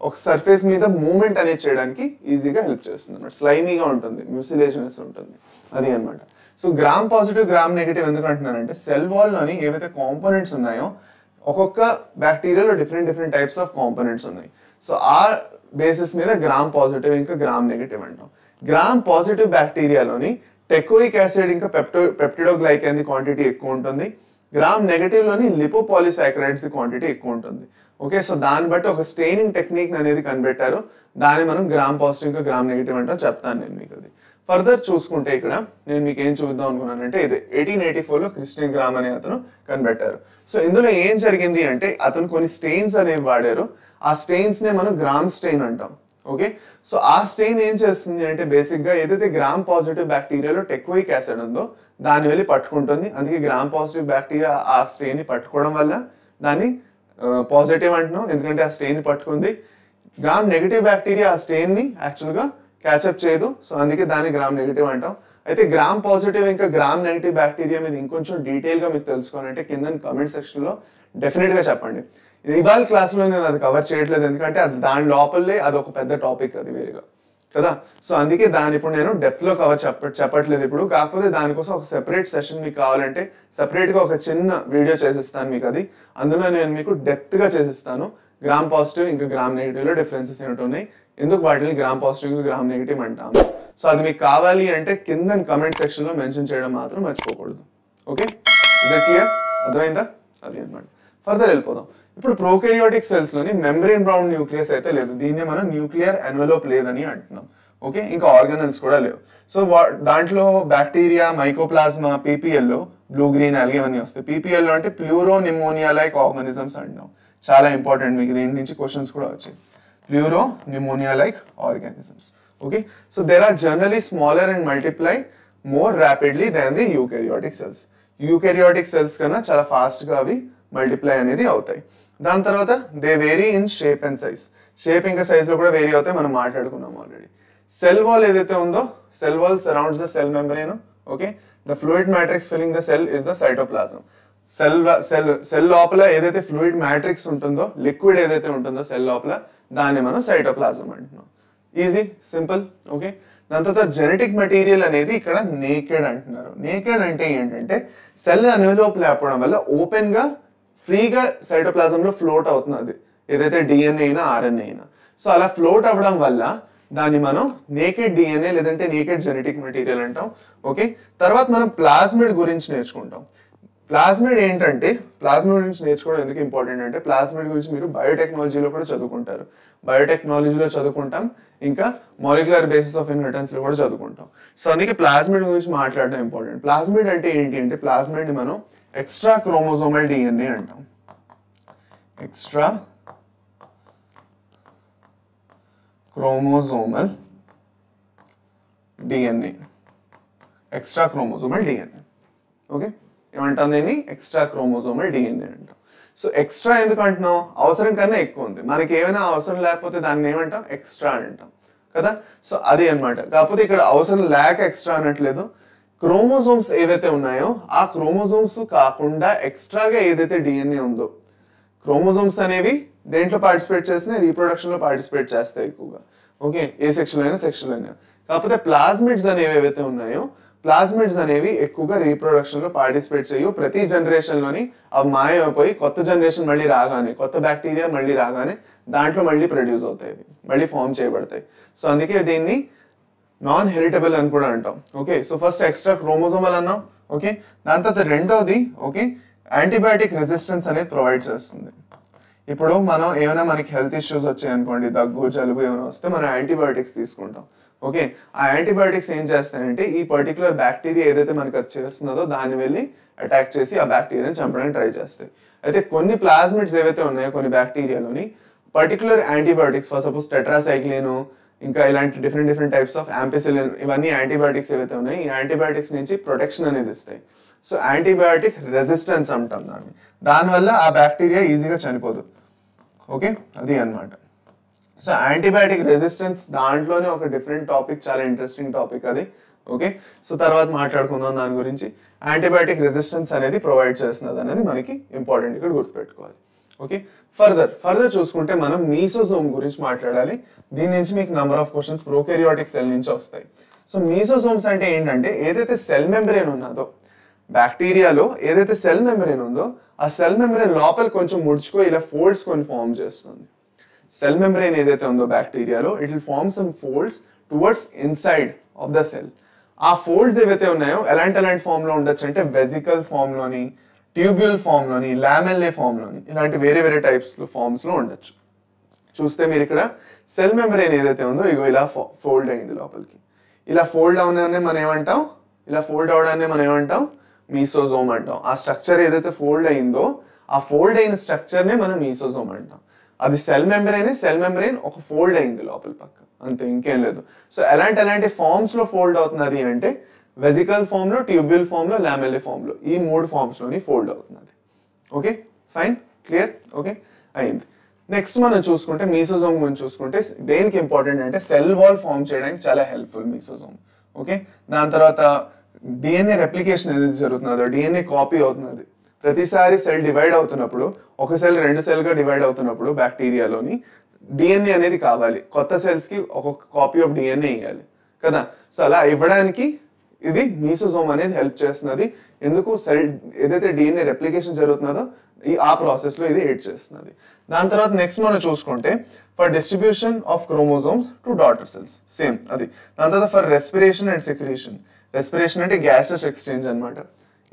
ఒక సర్ఫేస్ మీద మూమెంట్ అనేది చేయడానికి ఈజీగా హెల్ప్ చేస్తుంది అనమాట. స్లైమీగా ఉంటుంది, మ్యూసిలేషనస్ ఉంటుంది, అది అనమాట. So gram positive, gram negative ఎందుకు అంటున్నానంటే సెల్ వాల్లోని ఏవైతే కాంపోనెంట్స్ ఉన్నాయో ఒక్కొక్క బ్యాక్టీరియాలో డిఫరెంట్ టైప్స్ ఆఫ్ కాంపోనెంట్స్ ఉన్నాయి. సో ఆ బేసిస్ మీద గ్రామ్ పాజిటివ్ ఇంకా గ్రామ్ నెగిటివ్ అంటాం. గ్రామ్ పాజిటివ్ బ్యాక్టీరియాలోని టెకోయిక్ యాసిడ్ ఇంకా పెప్టిడోగ్లైకాన్ ది క్వాంటిటీ ఎక్కువ ఉంటుంది. గ్రామ్ నెగటివ్ లోని లిపోపాలిసాకరైడ్స్ ది క్వాంటిటీ ఎక్కువ ఉంటుంది. ఓకే, సో దాన్ని బట్టి ఒక స్టెయినింగ్ టెక్నిక్ అనేది కనిపెట్టారు. దాన్ని మనం గ్రామ్ పాజిటివ్ ఇంకా గ్రామ్ నెగిటివ్ అంటాం. చెప్తాను నేను మీకు అది. ఫర్దర్ చూసుకుంటే ఇక్కడ నేను మీకు ఏం చూద్దాం అనుకున్నానంటే, ఇది 1884లో క్రిస్టియన్ గ్రామ్ అనే అతను కనిపెట్టారు. సో ఇందులో ఏం జరిగింది అంటే అతను కొన్ని స్టెయిన్స్ అనేవి వాడారు. ఆ స్టెయిన్స్ నే మనం గ్రామ్ స్టెయిన్ అంటాం. ఓకే, సో ఆ స్టెయిన్ ఏం చేస్తుంది అంటే బేసిక్ గా ఏదైతే గ్రామ్ పాజిటివ్ బ్యాక్టీరియాలో టెకోయిక్ యాసిడ్ ఉందో దాన్ని వెళ్ళి పట్టుకుంటుంది. అందుకే గ్రామ్ పాజిటివ్ బ్యాక్టీరియా ఆ స్టెయిన్ ని పట్టుకోవడం వల్ల దాన్ని పాజిటివ్ అంటున్నాం, ఎందుకంటే ఆ స్టెయిన్ ని పట్టుకుంది. గ్రామ్ నెగిటివ్ బ్యాక్టీరియా ఆ స్టెయిన్ ని యాక్చువల్గా క్యాచప్ చేయదు, సో అందుకే దాన్ని గ్రామ్ నెగిటివ్ అంటాం. అయితే గ్రామ్ పాజిటివ్ ఇంకా గ్రామ్ నెగిటివ్ బ్యాక్టీరియా మీద ఇంకొంచెం డీటెయిల్ గా మీకు తెలుసుకోవాలంటే కింద కామెంట్ సెక్షన్ లో డెఫినెట్ గా చెప్పండి. ఇవాళ క్లాస్లో నేను అది కవర్ చేయట్లేదు, ఎందుకంటే అది దాని లోపలే అది ఒక పెద్ద టాపిక్, అది వేరుగా కదా. సో అందుకే దాని ఇప్పుడు నేను డెప్త్ లో కవర్ చెప్పట్లేదు ఇప్పుడు. కాకపోతే దానికోసం ఒక సెపరేట్ సెషన్ మీకు కావాలంటే సెపరేట్ గా ఒక చిన్న వీడియో చేసిస్తాను మీకు. అది అందులో నేను మీకు డెప్త్ గా చేసిస్తాను. గ్రామ్ పాజిటివ్ ఇంకా గ్రామ్ నెగిటివ్ లో డిఫరెన్సెస్ ఏంటి ఉన్నాయి, ఎందుకు వాటిని గ్రామ్ పాజిటివ్ ఇంకా గ్రామ్ నెగిటివ్ అంటాము. సో అది మీకు కావాలి అంటే కింద కమెంట్ సెక్షన్ లో మెన్షన్ చేయడం మాత్రం మర్చిపోకూడదు. ఓకే, ఇదే క్లియర్, అర్థమైందా? అది అనమాట. ఫర్దర్ వెళ్ళిపోదాం. ఇప్పుడు ప్రోకారియోటిక్ సెల్స్ లోని మెంబ్రేన్ బౌండ్ న్యూక్లియస్ అయితే లేదు, దీన్నే మనం న్యూక్లియర్ ఎన్వెలోప్ లేదని అంటున్నాం. ఓకే, ఇంకా ఆర్గానల్స్ కూడా లేవు. సో దాంట్లో bacteria, mycoplasma, PPL, blue green algae ఇవన్నీ వస్తాయి. పీపీఎల్ అంటే ప్లూరో నిమోనియా లైక్ ఆర్గానిజమ్స్ అంటాం. చాలా ఇంపార్టెంట్, మీకు దీని నుంచి క్వశ్చన్స్ కూడా వచ్చాయి. Pleuropneumonia like organisms. Okay, so there are generally smaller and multiply more rapidly than the eukaryotic cells. Eukaryotic cells కన్నా చాలా ఫాస్ట్గా అవి మల్టిప్లై అనేది అవుతాయి. దాని తర్వాత they vary in shape and size. Shape ఇంకా సైజ్లో కూడా వేరీ అవుతాయి, మనం మాట్లాడుకున్నాం ఆల్రెడీ. సెల్ వాల్ ఏదైతే ఉందో, cell wall surrounds the cell membrane. Okay, the fluid matrix filling the cell is the cytoplasm. Cell లోపల ఏదైతే ఫ్లూయిడ్ మ్యాట్రిక్స్ ఉంటుందో, లిక్విడ్ ఏదైతే ఉంటుందో సెల్ లోపల, దాన్ని మనం సైటోప్లాజం అంటున్నాం. Easy, simple. ఓకే, దాని తర్వాత జెనెటిక్ మెటీరియల్ అనేది ఇక్కడ నేకెడ్ అంటున్నారు. నేకెడ్ అంటే ఏంటంటే సెల్ ఎన్వెలోప్ లేకపోవడం వల్ల ఓపెన్ గా ఫ్రీగా సైటోప్లాజంలో ఫ్లోట్ అవుతుంది, ఏదైతే డిఎన్ఏ అయినా ఆర్ఎన్ఏ అయినా. సో అలా ఫ్లోట్ అవ్వడం వల్ల దాన్ని మనం నేకెడ్ డిఎన్ఏ లేదంటే నేకెడ్ జెనెటిక్ మెటీరియల్ అంటాం. ఓకే, తర్వాత మనం ప్లాస్మిడ్ గురించి నేర్చుకుంటాం. ప్లాస్మిడ్ ఏంటంటే, ప్లాస్మిడ్ గురించి నేర్చుకోవడం ఎందుకు ఇంపార్టెంట్ అంటే, ప్లాస్మిడ్ గురించి మీరు బయోటెక్నాలజీలో కూడా చదువుకుంటారు. బయోటెక్నాలజీలో చదువుకుంటాం, ఇంకా మాలిక్యులర్ బేసిస్ ఆఫ్ ఇన్హెరిటెన్స్ లో కూడా చదువుకుంటాం. సో అందుకే ప్లాస్మిడ్ గురించి మాట్లాడడం ఇంపార్టెంట్. ప్లాస్మిడ్ అంటే ఏంటి అంటే, ప్లాస్మిడ్ ని మనం ఎక్స్ట్రా క్రోమోజోమల్ డిఎన్ఏ అంటాం. Extra chromosomal DNA, extra chromosomal DNA. Okay, ఏమంటాం దీన్ని? ఎక్స్ట్రా క్రోమోజోమల్ డిఎన్ఏ అంటాం. సో ఎక్స్ట్రా ఎందుకు అంటున్నాం? అవసరం కన్నా ఎక్కువ ఉంది. మనకి ఏమైనా అవసరం లేకపోతే దాన్ని ఏమంటాం? ఎక్స్ట్రా అని అంటాం కదా. సో అది అన్నమాట. కాకపోతే ఇక్కడ అవసరం లేక ఎక్స్ట్రా అనట్లేదు. క్రోమోజోమ్స్ ఏవైతే ఉన్నాయో ఆ క్రోమోజోమ్స్ కాకుండా ఎక్స్ట్రాగా ఏదైతే డిఎన్ఏ ఉందో, క్రోమోజోమ్స్ అనేవి దేంట్లో పార్టిసిపేట్ చేసినా రీప్రొడక్షన్ లో పార్టిసిపేట్ చేస్తాయి ఎక్కువగా. ఓకే, ఏ సెక్షన్లో అయినా సెక్షన్లో అయినా. కాకపోతే ప్లాస్మిడ్స్ అనేవి ఏవైతే ఉన్నాయో, ప్లాస్మిడ్స్ అనేవి ఎక్కువగా రీప్రొడక్షన్ లో పార్టిసిపేట్ చేయవు. ప్రతి జనరేషన్ లోని అవి మాయమైపోయి కొత్త జనరేషన్ మళ్ళీ రాగానే, కొత్త బ్యాక్టీరియా మళ్ళీ రాగానే దాంట్లో మళ్ళీ ప్రొడ్యూస్ అవుతాయి, మళ్ళీ ఫామ్ చేయబడతాయి. సో అందుకే దీన్ని నాన్ హెరిటబుల్ అని కూడా అంటాం. Okay, so first extra chromosomal అన్నాం. ఓకే, దాని తర్వాత రెండోది ఓకే యాంటీబయాటిక్ రెసిస్టెన్స్ అనేది ప్రొవైడ్ చేస్తుంది. ఇప్పుడు మనం ఏమైనా మనకి హెల్త్ ఇష్యూస్ వచ్చాయి అనుకోండి, దగ్గు జలుబు ఏమైనా వస్తే మనం యాంటీబయాటిక్స్ తీసుకుంటాం. ఓకే, ఆ యాంటీబయాటిక్స్ ఏం చేస్తాయంటే ఈ పర్టికులర్ బ్యాక్టీరియా ఏదైతే మనకు అది చేస్తున్నదో దాన్ని వెళ్ళి అటాక్ చేసి ఆ బ్యాక్టీరియాని చంపడానికి ట్రై చేస్తాయి. అయితే కొన్ని ప్లాస్మిడ్స్ ఏవైతే ఉన్నాయో కొన్ని బ్యాక్టీరియాలోని particular antibiotics, for suppose tetracycline, ఇంకా ఇలాంటి డిఫరెంట్ టైప్స్ ఆఫ్ యాంపిసిలిన్, ఇవన్నీ యాంటీబయాటిక్స్ ఏవైతే ఉన్నాయో ఈ యాంటీబయాటిక్స్ నుంచి ప్రొటెక్షన్ అనేది ఇస్తాయి. సో యాంటీబయాటిక్ రెసిస్టెన్స్ అంటాం దాన్ని. దానివల్ల ఆ బ్యాక్టీరియా ఈజీగా చనిపోదు. ఓకే, అది అన్నమాట. సో యాంటీబయాటిక్ రెసిస్టెన్స్ దాంట్లోనే ఒక డిఫరెంట్ టాపిక్, చాలా ఇంట్రెస్టింగ్ టాపిక్ అది. ఓకే, సో తర్వాత మాట్లాడుకుందాం దాని గురించి. యాంటీబయాటిక్ రెసిస్టెన్స్ అనేది ప్రొవైడ్ చేస్తున్నది అనేది మనకి ఇంపార్టెంట్, ఇక్కడ గుర్తుపెట్టుకోవాలి. ఓకే, ఫర్దర్ చూసుకుంటే మనం మీసోజోమ్ గురించి మాట్లాడాలి. దీని నుంచి మీకు number of questions prokaryotic cell నుంచి వస్తాయి. సో మీసోజోమ్స్ అంటే ఏంటంటే ఏదైతే సెల్ మెంబ్రేన్ ఉన్నదో, బ్యాక్టీరియాలో ఏదైతే సెల్ మెంబ్రేన్ ఉందో ఆ సెల్ మెంబ్రేన్ లోపల కొంచెం ముడుచుకో ఇలా ఫోల్డ్స్ కొన్ని ఫామ్ చేస్తుంది. సెల్ మెంబ్రేన్ ఏదైతే ఉందో బ్యాక్టీరియాలో it will form some folds towards inside of the cell. ఆ ఫోల్డ్స్ ఏవైతే ఉన్నాయో ఎలాంటి ఫామ్ లో ఉండొచ్చు అంటే వెజికల్ ఫామ్ లోని, ట్యూబ్యూల్ ఫామ్ లోని, లామెల్లే ఫామ్ లోని, ఇలాంటి వేరే టైప్స్ ఫార్మ్స్ లో ఉండొచ్చు. చూస్తే మీరు ఇక్కడ సెల్ మెంబ్రేన్ ఏదైతే ఉందో ఇగో ఇలా ఫోల్డ్ అయింది లోపలికి. ఇలా ఫోల్డ్ అవడాన్ని మనం ఏమంటాం? ఇలా ఫోల్డ్ అవడాన్ని మనం ఏమంటాం? మీసోజోమ్ అంటాం. ఆ స్ట్రక్చర్ ఏదైతే ఫోల్డ్ అయిందో ఆ ఫోల్డ్ అయిన స్ట్రక్చర్ నే మనం మీసోజోమ్ అంటాం. అది సెల్ మెంబ్రేన్ ఒక ఫోల్డ్ అయింది లోపల పక్క, అంతే, ఇంకేం లేదు. సో ఎలాంటి ఫార్మ్స్ లో ఫోల్డ్ అవుతున్నది అంటే వెజికల్ ఫామ్ లో, ట్యూబ్యూల్ ఫామ్ లో, లామెల్లే ఫామ్ లో, ఈ 3 ఫార్మ్స్ లోని ఫోల్డ్ అవుతున్నది. Okay, fine, clear. ఓకే, అయింది. నెక్స్ట్ మనం చూసుకుంటే మీసోజోమ్ గురించి చూసుకుంటే దేనికి ఇంపార్టెంట్ అంటే సెల్ వాల్ ఫామ్ చేయడానికి చాలా హెల్ప్ఫుల్ మీసోజోమ్. ఓకే, దాని తర్వాత డిఎన్ఏ రెప్లికేషన్ ఏదైతే జరుగుతున్నదో, డిఎన్ఏ కాపీ అవుతున్నది. ప్రతిసారి సెల్ డివైడ్ అవుతున్నప్పుడు, ఒక సెల్ 2 సెల్గా డివైడ్ అవుతున్నప్పుడు బ్యాక్టీరియాలోని డిఎన్ఏ అనేది కావాలి. కొత్త సెల్స్ కి ఒక్కొక్క కాపీ ఆఫ్ డిఎన్ఏ ఇవ్వాలి కదా. సో అలా ఇవ్వడానికి ఇది మీసోజోమ్ అనేది హెల్ప్ చేస్తున్నది. ఎందుకు? సెల్ ఏదైతే డిఎన్ఏ రెప్లికేషన్ జరుగుతున్నదో ఆ ప్రాసెస్ లో ఇది ఎయిడ్ చేస్తున్నది. దాని తర్వాత నెక్స్ట్ మనం చూసుకుంటే for distribution of chromosomes to daughter cells, same అది. దాని తర్వాత for respiration and secretion. Respiration అంటే గ్యాసెస్ ఎక్స్చేంజ్ అనమాట.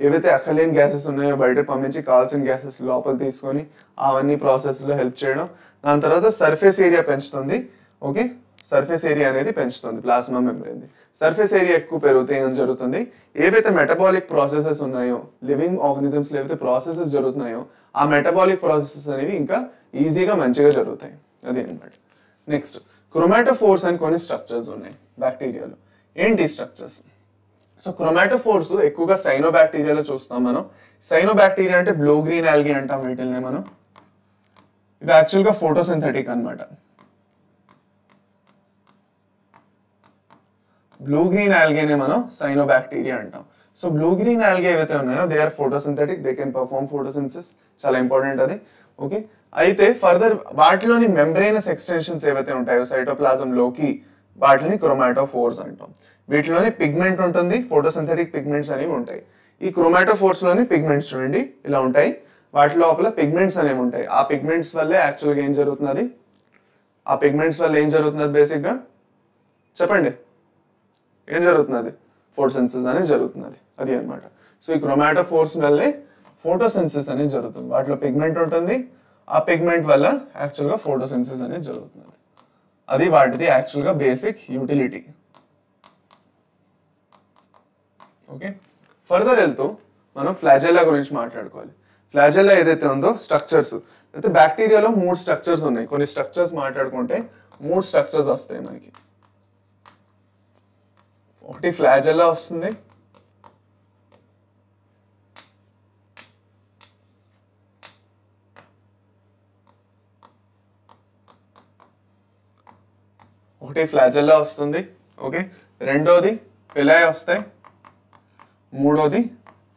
ఏవైతే అక్కర్లేని గ్యాసెస్ ఉన్నాయో బయట పంపించి కావాల్సిన గ్యాసెస్ లోపల తీసుకొని అవన్నీ ప్రాసెస్లో హెల్ప్ చేయడం. దాని తర్వాత సర్ఫేస్ ఏరియా పెంచుతుంది. ఓకే, సర్ఫేస్ ఏరియా అనేది పెంచుతుంది ప్లాస్మా మెంబ్రేన్. సర్ఫేస్ ఏరియా ఎక్కువ పెరిగితే ఏం జరుగుతుంది? ఏవైతే మెటబాలిక్ ప్రాసెసెస్ ఉన్నాయో, లివింగ్ ఆర్గనిజమ్స్ లో ఏవైతే ప్రాసెసెస్ జరుగుతున్నాయో ఆ మెటబాలిక్ ప్రాసెసెస్ అనేవి ఇంకా ఈజీగా మంచిగా జరుగుతాయి. అదే అనమాట. నెక్స్ట్ క్రోమాటోఫోర్స్ అని కొన్ని స్ట్రక్చర్స్ ఉన్నాయి బ్యాక్టీరియాలో. ఏంటి స్ట్రక్చర్స్? సో క్రోమాటోఫోర్స్ ఎక్కువగా సైనోబాక్టీరియాలో చూస్తాం మనం. సైనోబాక్టీరియా అంటే బ్లూ గ్రీన్ ఆల్గే అంటాం వీటిల్ని మనం. ఇది యాక్చువల్గా ఫోటోసింథెటిక్ అనమాట. బ్లూ గ్రీన్ ఆల్గేనే మనం సైనోబాక్టీరియా అంటాం. సో బ్లూ గ్రీన్ ఆల్గే ఏవైతే ఉన్నాయో they are photosynthetic, they can perform photosynthesis, చాలా ఇంపార్టెంట్ అది. ఓకే, అయితే ఫర్దర్ వాటిలోని మెంబ్రేనస్ ఎక్స్టెన్షన్స్ ఏవైతే ఉంటాయో సైటోప్లాజంలోకి వాటిని క్రోమాటోఫోర్స్ అంటాం. వీటిలోని పిగ్మెంట్ ఉంటుంది, ఫోటోసింథెటిక్ పిగ్మెంట్స్ అనేవి ఉంటాయి. ఈ క్రోమాటోఫోర్స్ లోని పిగ్మెంట్స్ చూడండి ఇలా ఉంటాయి. వాటి లోపల పిగ్మెంట్స్ అనేవి ఉంటాయి. ఆ పిగ్మెంట్స్ వల్లే యాక్చువల్గా ఏం జరుగుతున్నది? ఆ పిగ్మెంట్స్ వల్ల ఏం జరుగుతున్నది? బేసిక్గా చెప్పండి, ఏం జరుగుతున్నది? ఫోటోసింథసిస్ అనేది జరుగుతున్నది, అది అనమాట. సో ఈ క్రోమాటోఫోర్స్ వల్లే ఫోటోసిన్సిస్ అనేది జరుగుతుంది. వాటిలో పిగ్మెంట్ ఉంటుంది, ఆ పిగ్మెంట్ వల్ల యాక్చువల్గా ఫోటోసిన్సిస్ అనేది జరుగుతుంది. అది వాటిది యాక్చువల్గా బేసిక్ యూటిలిటీ. ఓకే, ఫర్దర్ వెళ్తూ మనం ఫ్లాజెల్లా గురించి మాట్లాడుకోవాలి. ఫ్లాజెల్లా ఏదైతే ఉందో స్ట్రక్చర్స్ అయితే బ్యాక్టీరియాలో 3 స్ట్రక్చర్స్ ఉన్నాయి. కొన్ని స్ట్రక్చర్స్ మాట్లాడుకుంటే 3 స్ట్రక్చర్స్ వస్తాయి మనకి. ఒకటి ఫ్లాజెల్లా వస్తుంది, ఓకే, రెండోది పిలాయ్ వస్తాయి, మూడోది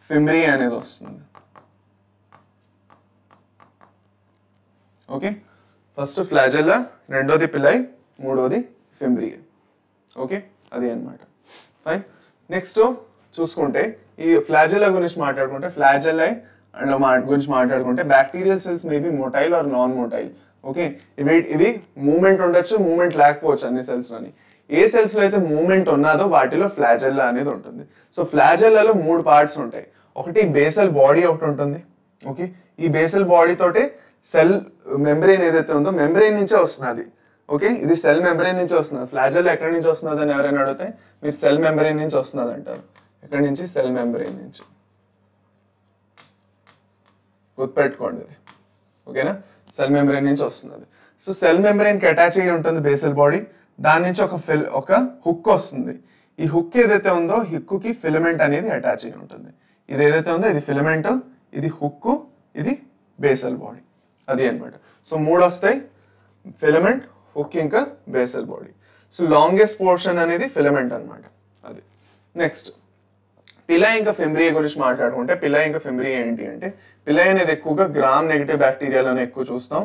ఫిమ్బ్రియే అనేది వస్తుంది. ఓకే, ఫస్ట్ ఫ్లాజెల్లా, రెండోది పిలాయ్, మూడోది ఫిమ్బ్రియే. ఓకే, అది అన్నమాట. ఫైన్. నెక్స్ట్ చూసుకుంటే ఈ ఫ్లాజెల్లా గురించి మాట్లాడుకుంటే ఫ్లాజెల్లా గురించి మాట్లాడుకుంటే bacterial cells maybe motile or non motile. Okay, ఇవి మూమెంట్ ఉండొచ్చు, మూమెంట్ లేకపోవచ్చు అన్ని సెల్స్లోని. ఏ సెల్స్లో అయితే మూమెంట్ ఉన్నదో వాటిలో ఫ్లాజెల్లా అనేది ఉంటుంది. సో ఫ్లాజెల్లాలో 3 పార్ట్స్ ఉంటాయి. ఒకటి బేసల్ బాడీ ఒకటి ఉంటుంది. ఓకే, ఈ బేసల్ బాడీ తోటే సెల్ మెంబ్రెయిన్ ఏదైతే ఉందో మెంబ్రెయిన్ నుంచే వస్తున్నది. ఓకే, ఇది సెల్ మెంబ్రెయిన్ నుంచి వస్తున్నది. ఫ్లాజెల్లా ఎక్కడి నుంచి వస్తున్నది అని ఎవరైనా అడిగితే మీరు సెల్ మెంబ్రెయిన్ నుంచి వస్తున్నది అంటారు. ఎక్కడి నుంచి? సెల్ మెంబ్రెయిన్ నుంచి. గుర్తుపెట్టుకోండి ఇది. ఓకేనా, సెల్ మెంబ్రెయిన్ నుంచి వస్తున్నది. సో సెల్ మెంబ్రెయిన్కి అటాచ్ అయ్యి ఉంటుంది బేసల్ బాడీ. దాని నుంచి ఒక హుక్ వస్తుంది. ఈ హుక్ ఏదైతే ఉందో హుక్కి ఫిలమెంట్ అనేది అటాచ్ అయ్యి ఉంటుంది. ఇది ఏదైతే ఉందో ఇది ఫిలమెంట్, ఇది హుక్, ఇది బేసల్ బాడీ. అది అన్నమాట. సో 3 వస్తాయి, ఫిలమెంట్, హుక్, ఇంకా basal body. So longest portion అనేది ఫిలమెంట్ అన్నమాట. అది. నెక్స్ట్ పిలాయ్ ఇంకా ఫిమ్బ్రియే గురించి మాట్లాడుకుంటే పిలాయ్ ఇంకా ఫిమ్బ్రియే ఏంటి అంటే పిలాయ్ అనేది ఎక్కువగా గ్రామ్ నెగిటివ్ బ్యాక్టీరియాలోనే ఎక్కువ చూస్తాం.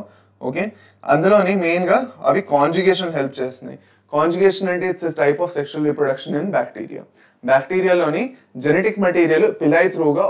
ఓకే, అందులోని మెయిన్గా అవి కాంజుగేషన్ హెల్ప్ చేస్తున్నాయి. కాంజుగేషన్ అంటే it's type of sexual reproduction in bacteria. బ్యాక్టీరియాలోని జెనెటిక్ మెటీరియల్ పిలాయ్ త్రూగా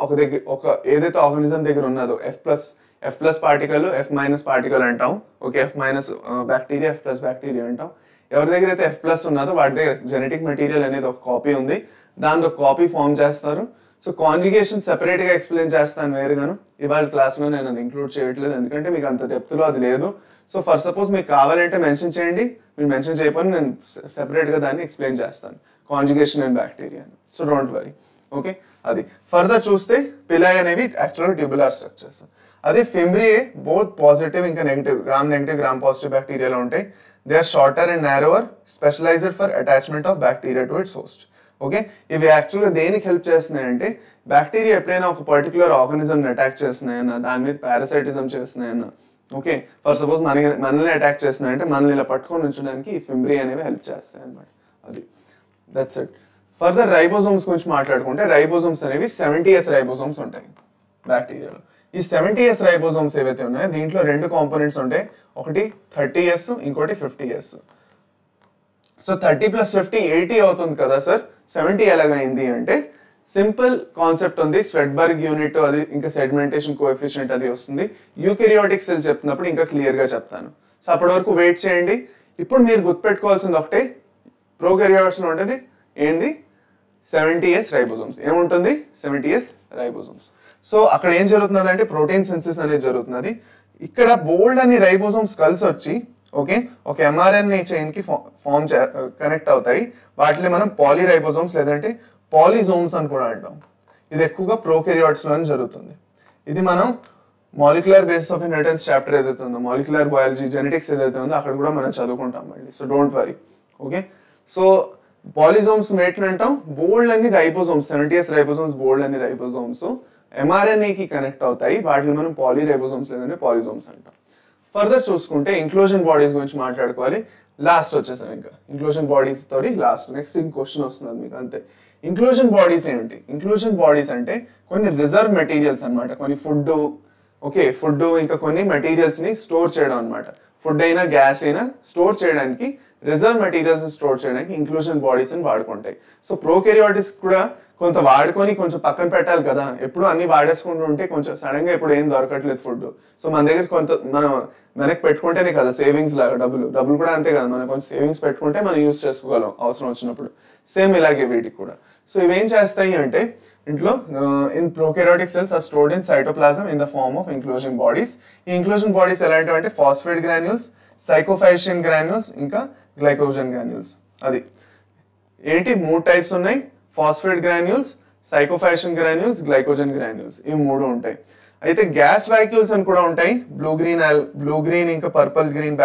ఒక ఏదైతే ఆర్గానిజం దగ్గర ఉన్నదో F plus particle, F minus particle అంటాం. Okay, F minus bacteria, F plus bacteria అంటాం. ఎవరి దగ్గర అయితే ఎఫ్ ప్లస్ ఉన్నదో వాటి దగ్గర జెనెటిక్ మెటీరియల్ అనేది ఒక కాపీ ఉంది, దాంతో కాపీ ఫామ్ చేస్తారు. సో కాంజుగేషన్ సెపరేట్గా ఎక్స్ప్లెయిన్ చేస్తాను వేరుగాను. ఇవాళ క్లాస్లో నేను అది ఇంక్లూడ్ చేయట్లేదు, ఎందుకంటే మీకు అంత డెప్త్లో అది లేదు. సో ఫర్ సపోజ్ మీకు కావాలంటే మెన్షన్ చేయండి, మీరు మెన్షన్ చేయకపోతే నేను సెపరేట్గా దాన్ని ఎక్స్ప్లెయిన్ చేస్తాను కాంజుగేషన్ అండ్ బ్యాక్టీరియా అని. So don't worry. ఓకే, అది. ఫర్దర్ చూస్తే పిలాయ్ అనేవి యాక్చువల్గా ట్యూబులార్ స్ట్రక్చర్స్. అదే ఫిమ్బ్రియే బోత్ పాజిటివ్ ఇంకా negative, gram negative, gram positive బ్యాక్టీరియాలో ఉంటాయి. They are shorter and narrower, specialized for attachment of bacteria to its host. Okay, ఇవి యాక్చువల్గా దేనికి హెల్ప్ చేస్తున్నాయంటే బ్యాక్టీరియా ఎప్పుడైనా ఒక పర్టికులర్ ఆర్గానిజంని అటాక్ చేస్తున్నాయన్నా, దాని మీద పారాసైటిజం చేస్తున్నాయన్నా, ఓకే, ఫర్ సపోజ్ మనల్ని అటాక్ చేస్తున్నాయంటే మనల్ని ఇలా పట్టుకొని ఉంచడానికి ఈ ఫిమ్బ్రియే అనేవి హెల్ప్ చేస్తాయి అన్నమాట. అది. That's it. ఫర్దర్ రైబోజోమ్స్ గురించి మాట్లాడుకుంటే రైబోజోమ్స్ అనేవి 70S రైబోజోమ్స్ ఉంటాయి బ్యాక్టీరియాలో. ఈ 70S రైబోజోమ్స్ ఏవైతే ఉన్నాయో దీంట్లో 2 కాంపోనెంట్స్ ఉంటాయి. ఒకటి 30S, ఇంకోటి 50S. సో 30 + 50 80 అవుతుంది కదా సార్, 70 ఎలాగైంది అంటే సింపుల్ కాన్సెప్ట్ ఉంది. స్వెడ్బర్గ్ యూనిట్ అది, ఇంకా సెడిమెంటేషన్ కోఎఫిషియంట్ అది వస్తుంది. యూకెరియోటిక్ సెల్స్ చెప్తున్నప్పుడు ఇంకా క్లియర్గా చెప్తాను. సో అప్పటి వరకు వెయిట్ చేయండి. ఇప్పుడు మీరు గుర్తుపెట్టుకోవాల్సింది ఒకటే, ప్రోకారియోట్స్లో ఉంటుంది ఏంది 70S రైబోజోమ్స్. ఏముంటుంది? 70S ribosomes. సో అక్కడ ఏం జరుగుతుంది అంటే ప్రోటీన్ సింథసిస్ అనేది జరుగుతున్నది. ఇక్కడ బోల్డ్ అని రైబోజోమ్స్ కలిసి వచ్చి ఓకే ఒక mRNA చైన్కి కనెక్ట్ అవుతాయి. వాటిని మనం పాలీరైబోజోమ్స్ లేదంటే పాలిజోమ్స్ అని కూడా అంటాం. ఇది ఎక్కువగా ప్రోకారియోట్స్లోనే జరుగుతుంది. ఇది మనం molecular basis of inheritance chapter ఏదైతే ఉందో, మాలిక్యులర్ బయాలజీ, జెనెటిక్స్ ఏదైతే ఉందో అక్కడ కూడా మనం చదువుకుంటాం మళ్ళీ. So don't worry. Okay, so polysomes వేటిని అంటాం? బోల్డ్ అని రైబోజోమ్స్, 70S రైబోజోమ్స్, బోల్డ్ అని రైబోజోమ్స్ mRNAకి కనెక్ట్ అవుతాయి. వాటిని మనం పాలీరైబోజోమ్స్ లేదంటే పాలిజోమ్స్ అంటాం. ఫర్దర్ చూసుకుంటే ఇంక్లూజన్ బాడీస్ గురించి మాట్లాడుకోవాలి. లాస్ట్ వచ్చేసాం, ఇంకా ఇంక్లూజన్ బాడీస్ తోటి లాస్ట్. నెక్స్ట్ ఇంక క్వశ్చన్ వస్తుంది మీకు అంతే. ఇంక్లూజన్ బాడీస్ ఏంటి? ఇంక్లూజన్ బాడీస్ అంటే కొన్ని రిజర్వ్ మెటీరియల్స్ అనమాట. కొన్ని ఫుడ్, ఓకే, ఫుడ్ ఇంకా కొన్ని మెటీరియల్స్ ని స్టోర్ చేయడం అనమాట. ఫుడ్ అయినా గ్యాస్ అయినా స్టోర్ చేయడానికి, రిజర్వ్ మెటీరియల్స్ స్టోర్ చేయడానికి ఇంక్లూజన్ బాడీస్ అని వాడుకుంటాయి. సో ప్రోకారియోటిక్స్ కూడా కొంత వాడుకొని కొంచెం పక్కన పెట్టాలి కదా. ఎప్పుడు అన్ని వాడేసుకుంటూ ఉంటే కొంచెం సడన్ గా ఇప్పుడు ఏం దొరకట్లేదు ఫుడ్. సో మన దగ్గర కొంత మనం వెనక్కి పెట్టుకుంటేనే కదా సేవింగ్స్ లాగా. డబ్బులు కూడా అంతే కదా, మనం కొంచెం సేవింగ్స్ పెట్టుకుంటే మనం యూజ్ చేసుకోగలం అవసరం వచ్చినప్పుడు. సేమ్ ఇలాగే వీటికి కూడా. సో ఇవేం చేస్తాయి అంటే ఇంట్లో in prokaryotic cells are stored in cytoplasm in the form of inclusion bodies. ఈ ఇంక్లూజన్ బాడీస్ ఎలాంటివి అంటే ఫాస్ఫేట్ గ్రాన్యూల్స్, సైకోఫైషియన్ గ్రాన్యూల్స్, ఇంకా గ్లైకోజన్ గ్రాన్యూల్స్. అది ఏంటి 3 టైప్స్ ఉన్నాయి, phosphate granules, cyanophycean granules, glycogen granules, ఇవి 3 ఉంటాయి. అయితే గ్యాస్ వాక్యూల్స్ అని కూడా ఉంటాయి. బ్లూ గ్రీన్ ఇంకా పర్పుల్ గ్రీన్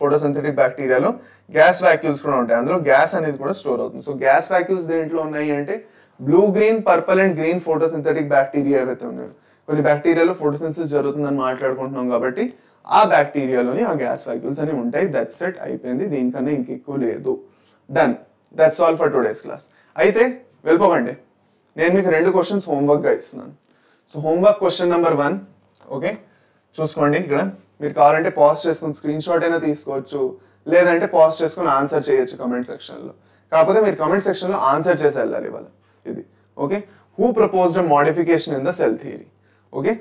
ఫోటోసింథటిక్ బ్యాక్టీరియాలో గ్యాస్ వాక్యూల్స్ కూడా ఉంటాయి. అందులో గ్యాస్ అనేది కూడా స్టోర్ అవుతుంది. సో గ్యాస్ వాక్యూల్స్ దేంట్లో ఉన్నాయి అంటే blue green purple and green photosynthetic bacteria ఏవైతే ఉన్నాయో, కొన్ని బ్యాక్టీరియాలో ఫోటోసింథసిస్ జరుగుతుందని మాట్లాడుకుంటున్నాం కాబట్టి ఆ బ్యాక్టీరియాలోని ఆ గ్యాస్ వాక్యూల్స్ అనేవి ఉంటాయి. దట్స్ ఇట్, అయిపోయింది, దీనికన్నా ఇంకెక్కువ లేదు. Done, that's all for today's class. అయితే వెళ్ళిపోకండి, నేను మీకు 2 క్వశ్చన్స్ హోంవర్క్గా ఇస్తున్నాను. So homework question number 1, okay చూసుకోండి. ఇక్కడ మీరు కావాలంటే పాజ్ చేసుకుని స్క్రీన్ షాట్ అయినా తీసుకోవచ్చు, లేదంటే పాజ్ చేసుకుని ఆన్సర్ చేయొచ్చు కమెంట్ సెక్షన్లో. కాకపోతే మీరు కమెంట్ సెక్షన్లో ఆన్సర్ చేసి వెళ్ళాలి ఇవాళ. ఇది okay. Who proposed modification in the cell theory? Okay,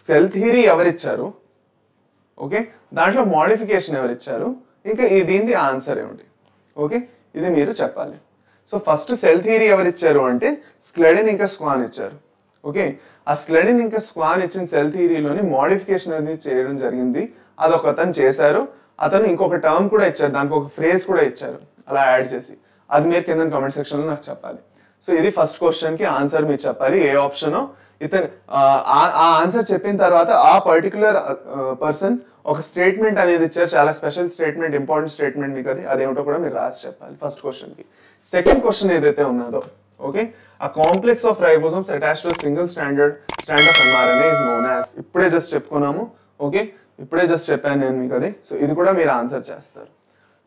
cell theory ఎవరిచ్చారు, ఓకే, దాంట్లో మోడిఫికేషన్ ఎవరిచ్చారు, ఇంకా దీనిది ఆన్సర్ ఏమిటి, ఓకే, ఇది మీరు చెప్పాలి. సో ఫస్ట్ సెల్ థియరీ ఎవరిచ్చారు అంటే స్క్లెడెన్ ఇంకా స్క్వాన్ ఇచ్చారు. ఓకే, ఆ స్క్లెడెన్ ఇంకా స్క్వాన్ ఇచ్చిన సెల్ థియరీలోని మోడిఫికేషన్ అనేది చేయడం జరిగింది. అదొక అతను చేశారు. అతను ఇంకొక టర్మ్ కూడా ఇచ్చారు, దానికి ఒక ఫ్రేజ్ కూడా ఇచ్చారు అలా యాడ్ చేసి. అది మీరు కింద కామెంట్ సెక్షన్లో నాకు చెప్పాలి. సో ఇది ఫస్ట్ క్వశ్చన్కి ఆన్సర్ మీరు చెప్పాలి, ఏ ఆప్షనో. ఇతను ఆ ఆన్సర్ చెప్పిన తర్వాత ఆ పర్టికులర్ పర్సన్ ఒక స్టేట్మెంట్ అనేది ఇచ్చారు, చాలా స్పెషల్ స్టేట్మెంట్, ఇంపార్టెంట్ స్టేట్మెంట్ మీకు. అదేమిటో కూడా మీరు రాసి చెప్పాలి ఫస్ట్ క్వశ్చన్కి. సెకండ్ క్వశ్చన్ ఏదైతే ఉన్నదో, okay, a complex of ribosomes attached to a single strand of mRNA is known as. ఇప్పుడే జస్ట్ చెప్పుకున్నాము, ఓకే, ఇప్పుడే జస్ట్ చెప్పాను నేను మీకు అది. సో ఇది కూడా మీరు ఆన్సర్ చేస్తారు.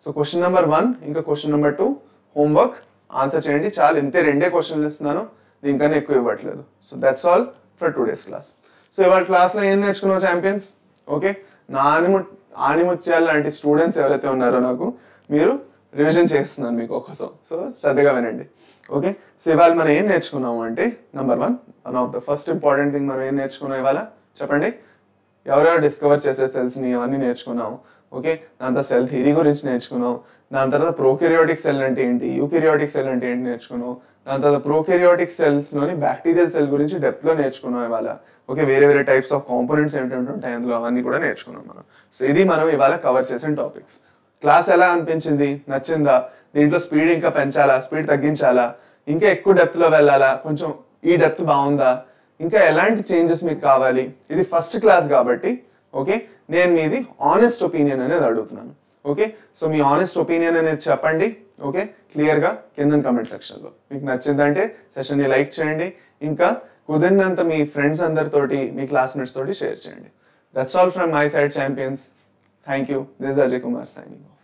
సో క్వశ్చన్ నెంబర్ 1 ఇంకా క్వశ్చన్ నెంబర్ 2 హోంవర్క్ ఆన్సర్ చేయండి. చాలు, ఇంతే, 2 క్వశ్చన్లు ఇస్తున్నాను, దీనికన్నా ఎక్కువ ఇవ్వట్లేదు. So that's all for today's class. So ఇవాళ క్లాస్లో ఏం నేర్చుకున్నావు ఛాంపియన్స్? ఓకే, నా ఆణిముత్యాల లాంటి స్టూడెంట్స్ ఎవరైతే ఉన్నారో నాకు, మీరు రివిజన్ చేస్తున్నాను మీకు ఒక్కసం. సో శ్రద్ధగా వినండి, ఓకే. సో ఇవాళ మనం ఏం నేర్చుకున్నాము అంటే number 1, one of the first important thing మనం ఏం నేర్చుకున్నాం ఇవాళ చెప్పండి. ఎవరెవరు డిస్కవర్ చేసే సెల్స్ని అవన్నీ నేర్చుకున్నాము, ఓకే. దాని తర్వాత సెల్ థియరీ గురించి నేర్చుకున్నాం. దాని తర్వాత ప్రోకెరియోటిక్ సెల్ అంటే ఏంటి, యూకెరియోటిక్ సెల్ అంటే ఏంటి నేర్చుకున్నాం. దాని తర్వాత ప్రోకెరియోటిక్ సెల్స్లోని బ్యాక్టీరియల్ సెల్ గురించి డెప్త్లో నేర్చుకున్నాం ఇవాళ. ఓకే, వేరే వేరే టైప్స్ ఆఫ్ కాంపోనెంట్స్ ఏంటంటే ఉంటాయి అందులో, అవన్నీ కూడా నేర్చుకున్నాం మనం. సో ఇది మనం ఇవాళ కవర్ చేసిన టాపిక్స్. క్లాస్ ఎలా అనిపించింది, నచ్చిందా? దీంట్లో స్పీడ్ ఇంకా పెంచాలా, స్పీడ్ తగ్గించాలా, ఇంకా ఎక్కువ డెప్త్లో వెళ్ళాలా, కొంచెం ఈ డెప్త్ బాగుందా, ఇంకా ఎలాంటి చేంజెస్ మీకు కావాలి? ఇది ఫస్ట్ క్లాస్ కాబట్టి, ఓకే, నేను మీది ఆనెస్ట్ ఒపీనియన్ అనేది అడుగుతున్నాను. ఓకే, సో మీ ఆనెస్ట్ ఒపీనియన్ అనేది చెప్పండి, ఓకే, క్లియర్గా కింద కమెంట్ సెక్షన్లో. మీకు నచ్చిందంటే సెషన్ని లైక్ చేయండి, ఇంకా కుదిరినంత మీ ఫ్రెండ్స్ అందరితోటి, మీ క్లాస్మేట్స్ తోటి షేర్ చేయండి. That's all from my side champions. Thank you. This is Ajay Kumar signing off.